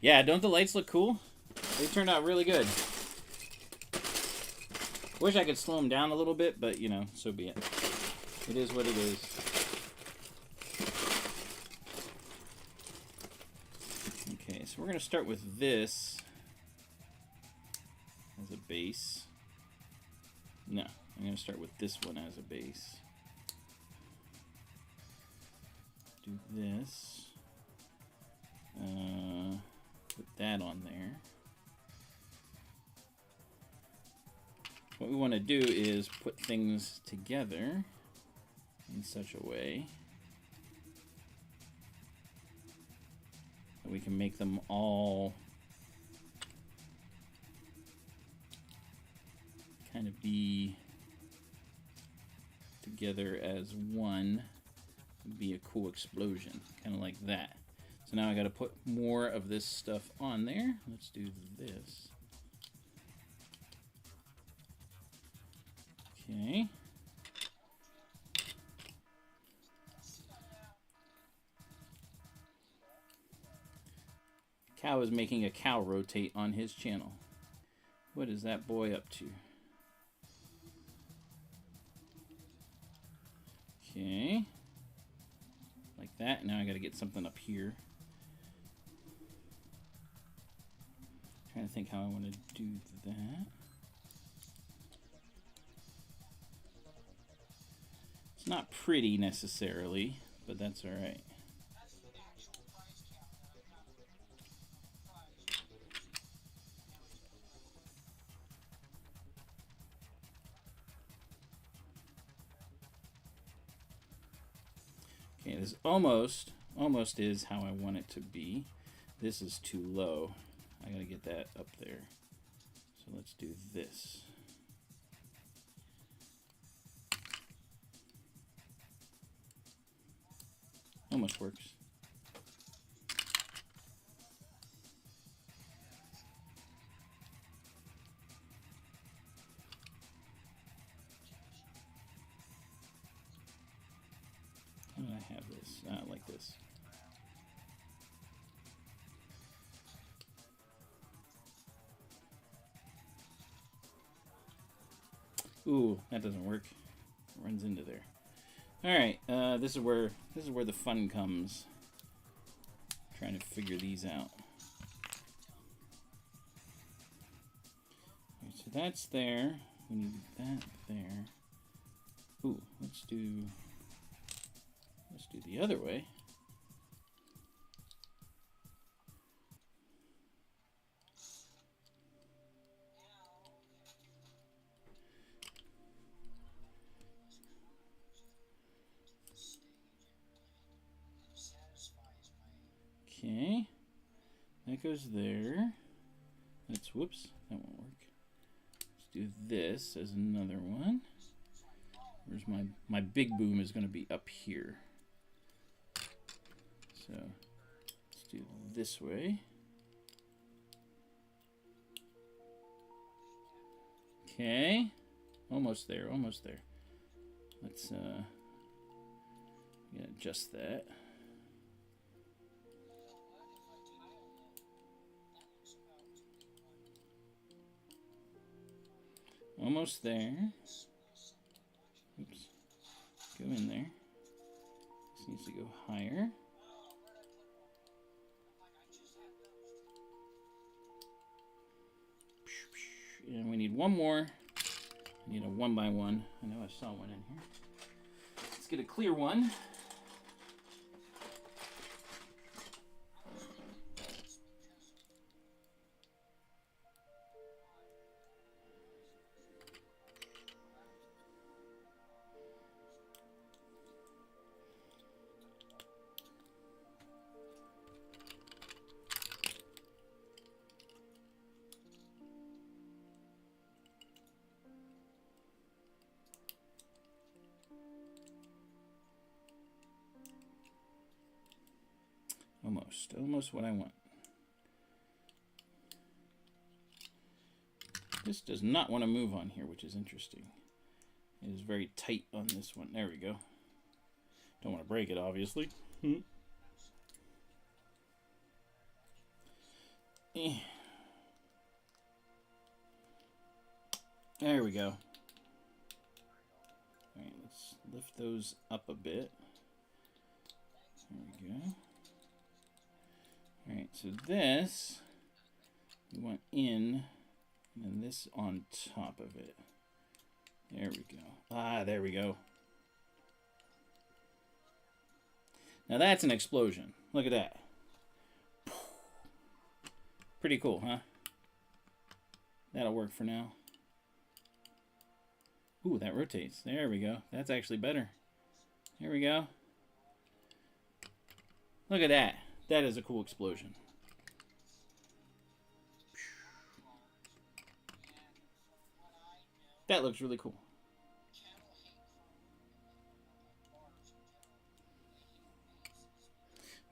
Yeah, don't the lights look cool? They turned out really good. Wish I could slow them down a little bit, but you know, so be it. It is what it is. Okay, so we're going to start with this as a base. No, I'm going to start with this one as a base. Do this. Put that on there. what we want to do is put things together in such a way that we can make them all kind of be together as one. Would be a cool explosion, kind of like that. So now I got to put more of this stuff on there. Let's do this. Okay. Cow is making a cow rotate on his channel. What is that boy up to? Okay. Like that. Now I got to get something up here. Trying to think how I want to do that. It's not pretty necessarily, but that's all right. Okay, this almost is how I want it to be. This is too low. I gotta get that up there. So let's do this. Almost works. How do I have this? Like this. Ooh, that doesn't work. It runs into there. All right, this is where the fun comes. Trying to figure these out. Okay, so that's there. We need that there. Ooh, let's do the other way. Okay, that goes there. That's, whoops, that won't work. Let's do this as another one. Where's my big boom is going to be up here. So let's do this way. Okay, almost there, almost there. Let's adjust that. Almost there. Oops. Go in there. This needs to go higher. And we need one more. We need a 1 by 1. I know I saw one in here. Let's get a clear one. Almost what I want. This does not want to move on here, which is interesting. It is very tight on this one. There we go. Don't want to break it, obviously. There we go. All right, let's lift those up a bit. There we go. All right, so this we want in, and then this on top of it. There we go. Ah, there we go. Now that's an explosion. Look at that. Pretty cool, huh? That'll work for now. Ooh, that rotates. There we go. That's actually better. There we go. Look at that. That is a cool explosion. That looks really cool.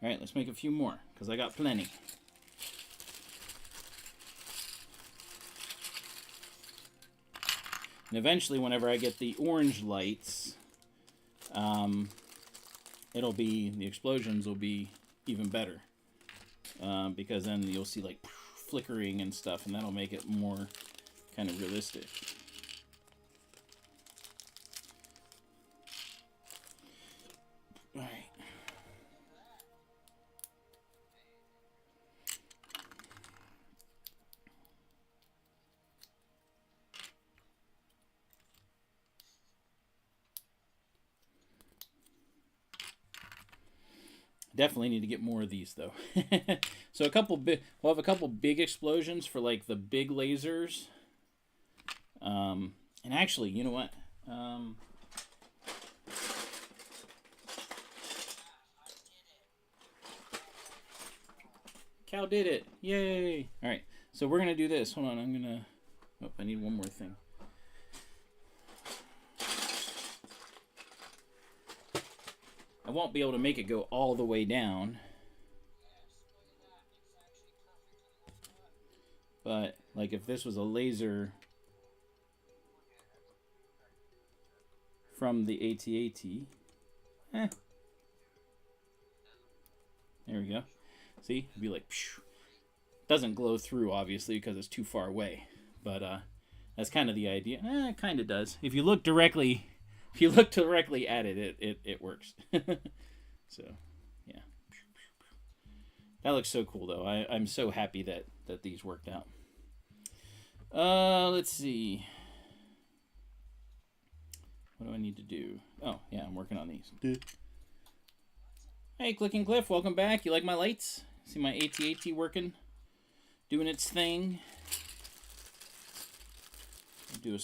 All right, let's make a few more, because I got plenty. And eventually, whenever I get the orange lights, the explosions will be even better. Because then you'll see like flickering and stuff, and that'll make it more kind of realistic. All right. Definitely need to get more of these though. So we'll have a couple big explosions for like the big lasers. And actually, you know what? Cal did it! Yay! All right, so we're gonna do this. Hold on, I'm gonna. Oh, I need one more thing. I won't be able to make it go all the way down. But, like, if this was a laser from the AT-AT, there we go. See? It'd be like, phew. Doesn't glow through, obviously, because it's too far away. But, that's kind of the idea. It kind of does. If you look directly at it, it works. So, yeah. That looks so cool, though. I'm so happy that these worked out. Let's see. What do I need to do? Oh, yeah, I'm working on these. Hey, Clicking Cliff, welcome back. You like my lights? See my AT-AT working? Doing its thing. I'll do a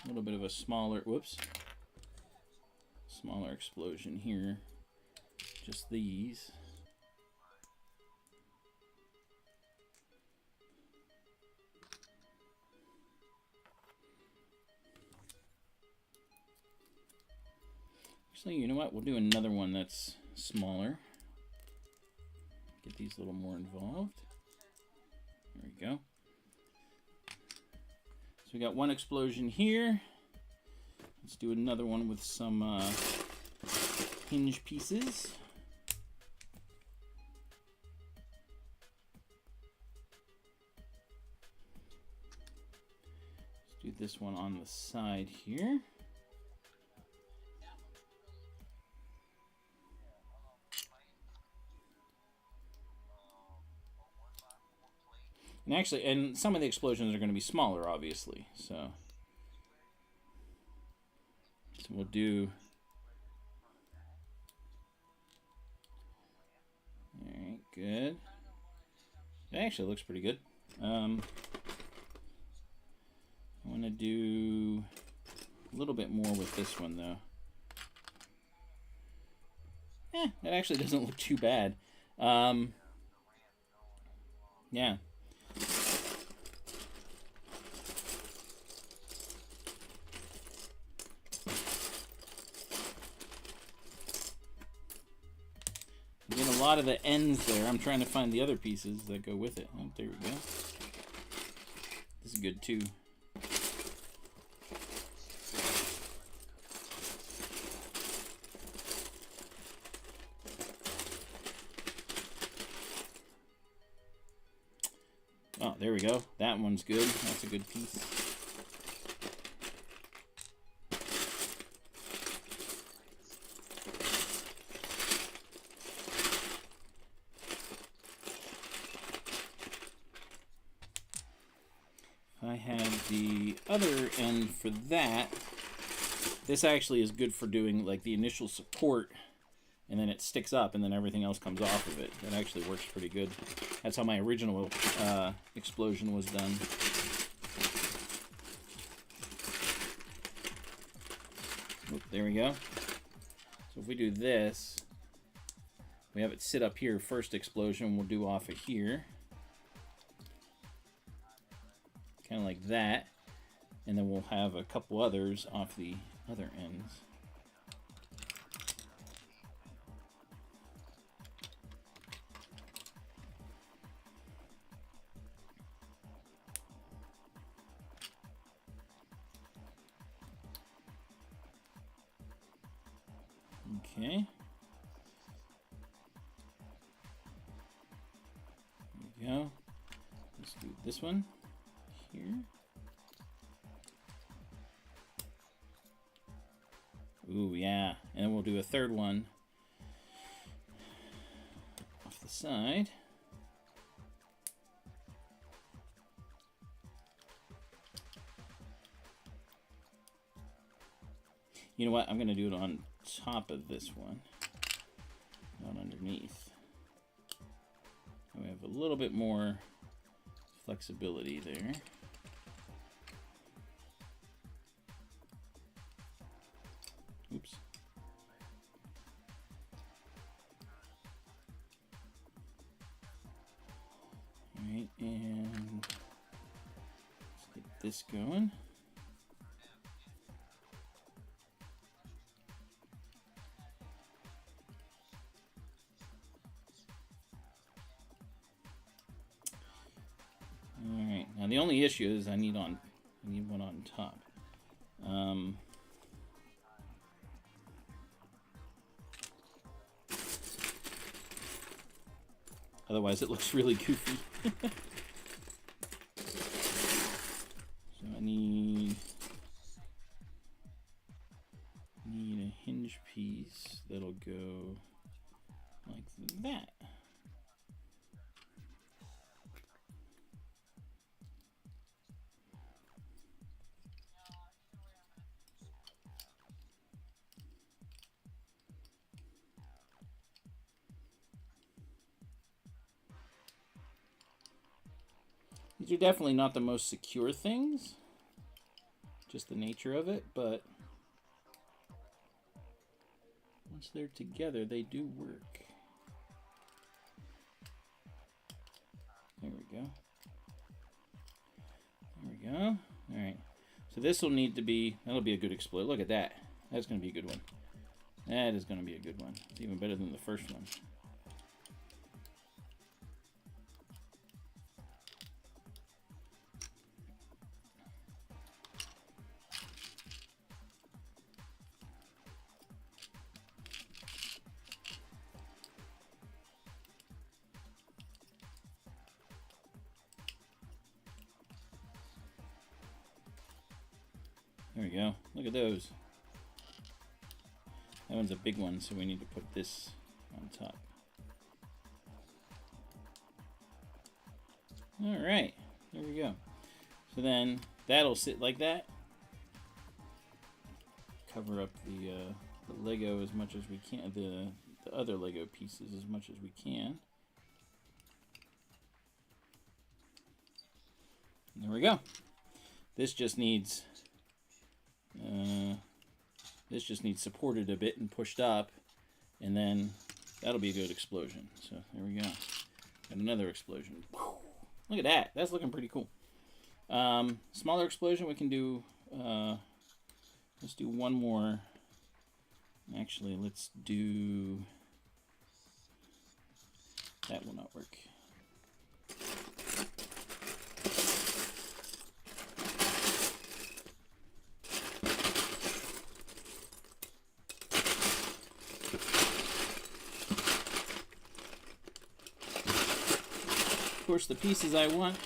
little bit of a smaller, smaller explosion here. Just these. Actually, you know what? We'll do another one that's smaller. Get these a little more involved. There we go. So we got one explosion here. Let's do another one with some hinge pieces. Let's do this one on the side here. And actually, and some of the explosions are going to be smaller, obviously. So we'll do. All right, good. It actually looks pretty good. I want to do a little bit more with this one, though. That actually doesn't look too bad. Yeah. A lot of the ends there. I'm trying to find the other pieces that go with it. Oh, there we go. This is good too. Oh, there we go. That one's good. That's a good piece. I have the other end for that. This actually is good for doing like the initial support, and then it sticks up, and then everything else comes off of it. That actually works pretty good. That's how my original explosion was done. Oop, there we go. So if we do this, we have it sit up here. First explosion we'll do off of here. Kind of like that. And then we'll have a couple others off the other ends. Okay. There we go. Let's do this one here. Ooh, yeah. And then we'll do a third one off the side. You know what? I'm going to do it on top of this one, not underneath. And we have a little bit more flexibility there. Oops. All right, and let's get this going. Alright, now the only issue is I need one on top. Otherwise it looks really goofy. So I need a hinge piece that'll go like that. These are definitely not the most secure things, just the nature of it, but once they're together, they do work. There we go. There we go. All right. So this will need to be, that'll be a good exploit. Look at that. That's going to be a good one. That is going to be a good one. It's even better than the first one. There we go. Look at those. That one's a big one, so we need to put this on top. All right, there we go. So then that'll sit like that. Cover up the Lego as much as we can, the other Lego pieces as much as we can. And there we go. This just needs supported a bit and pushed up, and then that'll be a good explosion. So there we go. And another explosion. Whew. Look at that. That's looking pretty cool. Smaller explosion we can do. Let's do one more. Actually, let's do. That will not work. Of course, the pieces I want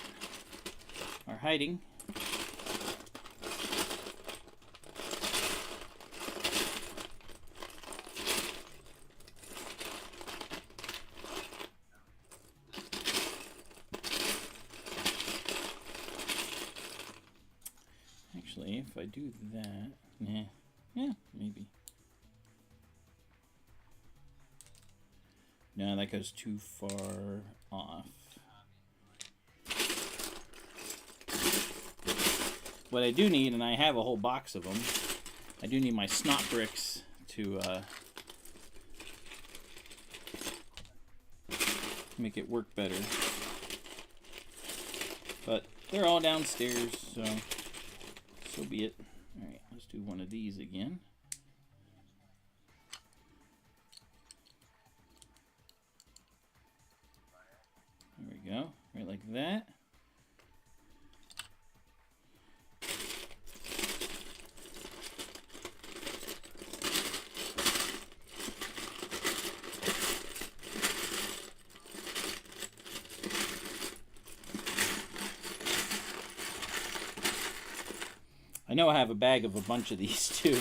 are hiding. Actually, if I do that, yeah, maybe. No, that goes too far off. What I do need, and I have a whole box of them, I do need my snot bricks to make it work better. But they're all downstairs, so be it. All right, let's do one of these again. There we go, right like that. I know I have a bag of a bunch of these too.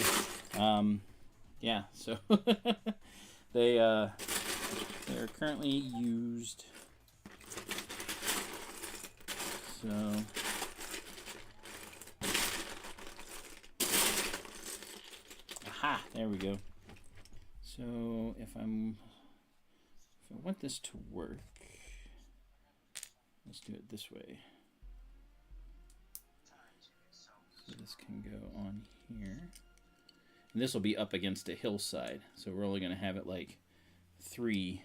Yeah, so they're currently used. So aha, there we go. So if I want this to work, let's do it this way. So this can go on here. And this will be up against a hillside. So we're only going to have it like 3.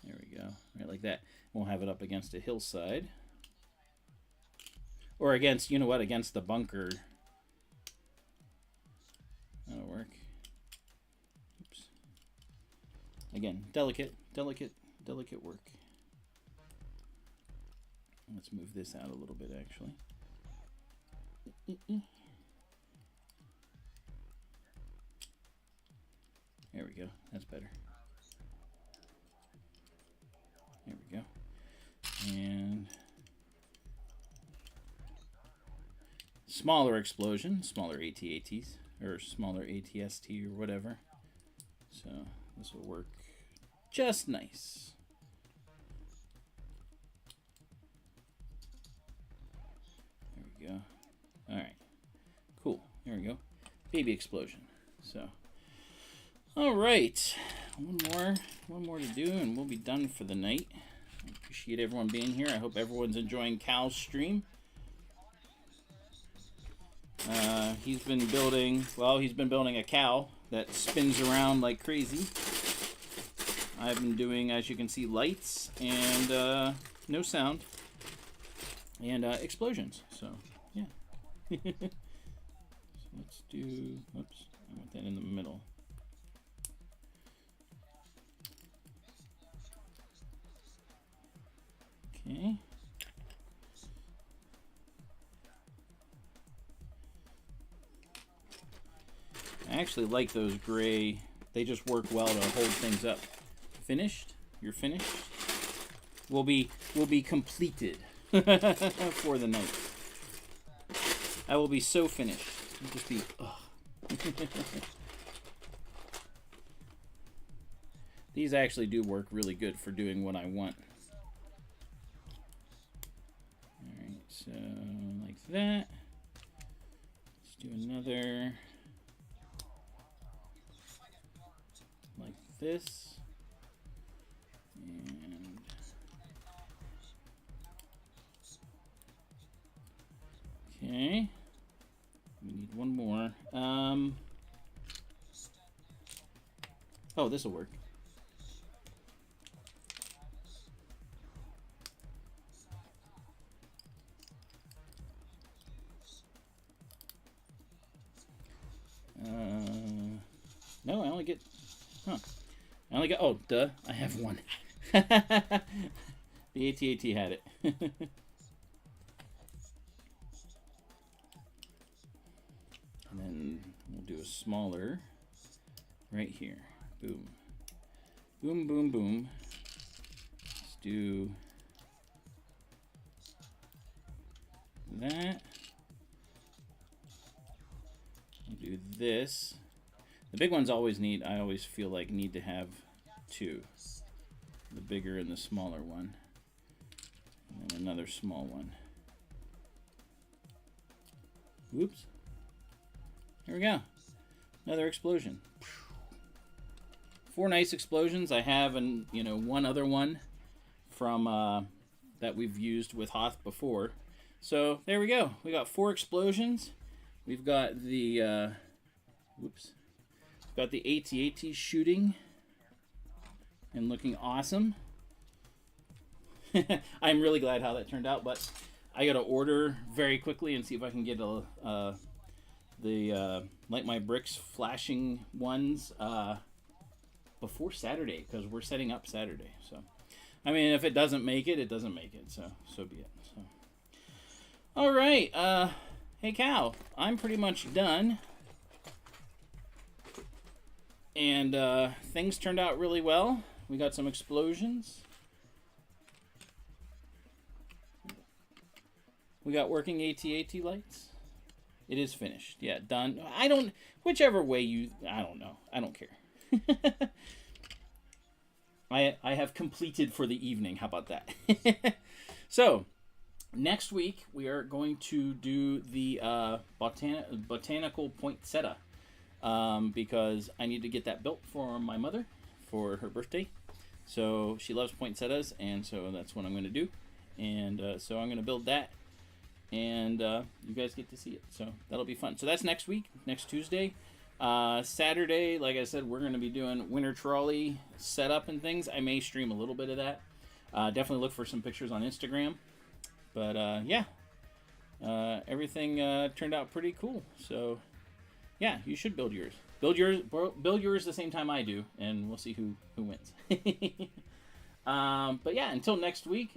There we go. Right like that. We'll have it up against a hillside. Or against, you know what, against the bunker. That'll work. Oops. Again, delicate work. Let's move this out a little bit, actually. There we go. That's better. There we go. And smaller explosion, smaller AT-ATs, or smaller AT-ST or whatever. So this will work just nice. Go. All right, cool. There we go. Baby explosion. So, all right, one more to do, and we'll be done for the night. I appreciate everyone being here. I hope everyone's enjoying Cal's stream. He's been building a cow that spins around like crazy. I've been doing, as you can see, lights and no sound and explosions. So. So let's do, oops, I want that in the middle. Okay. I actually like those gray, they just work well to hold things up. Finished? You're finished? Will be completed for the night. I will be so finished. It'll just be, These actually do work really good for doing what I want. Alright, so like that. Let's do another like this. And okay. We need one more. Oh, this will work. No, I only get, I only get, oh, duh, I have one. The AT-AT had it. And then we'll do a smaller right here. Boom. Boom, boom, boom. Let's do that. We'll do this. The big ones always need, I always feel like need to have two. The bigger and the smaller one. And then another small one. Whoops. Here we go. Another explosion. 4 nice explosions. I have one other one from that we've used with Hoth before. So there we go. We got 4 explosions. We've got the got the AT-AT shooting and looking awesome. I'm really glad how that turned out, but I got to order very quickly and see if I can get the Light My Bricks flashing ones before Saturday, because we're setting up Saturday. So, I mean, if it doesn't make it, it doesn't make it. So be it. So, all right. Hey, Cal, I'm pretty much done. And things turned out really well. We got some explosions. We got working AT-AT lights. It is finished. Yeah, done. Whichever way I don't know. I don't care. I have completed for the evening. How about that? So, next week we are going to do the botanical poinsettia. Because I need to get that built for my mother for her birthday. So she loves poinsettias, and so that's what I'm going to do. And so I'm going to build that, and you guys get to see it. So that'll be fun. So that's next week, next Tuesday. Saturday, like I said, we're going to be doing winter trolley setup and things. I may stream a little bit of that. Definitely look for some pictures on Instagram. But yeah, everything turned out pretty cool. So yeah, you should build yours. Build yours the same time I do, and we'll see who wins. But yeah, until next week,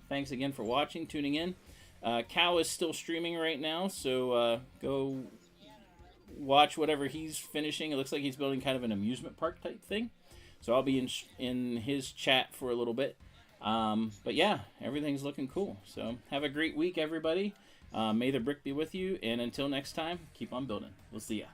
thanks again for watching, tuning in. Cow is still streaming right now, so go watch whatever he's finishing. It looks like he's building kind of an amusement park type thing. So I'll be in his chat for a little bit. But yeah, everything's looking cool. So have a great week, everybody. May the brick be with you, and until next time, keep on building. We'll see ya.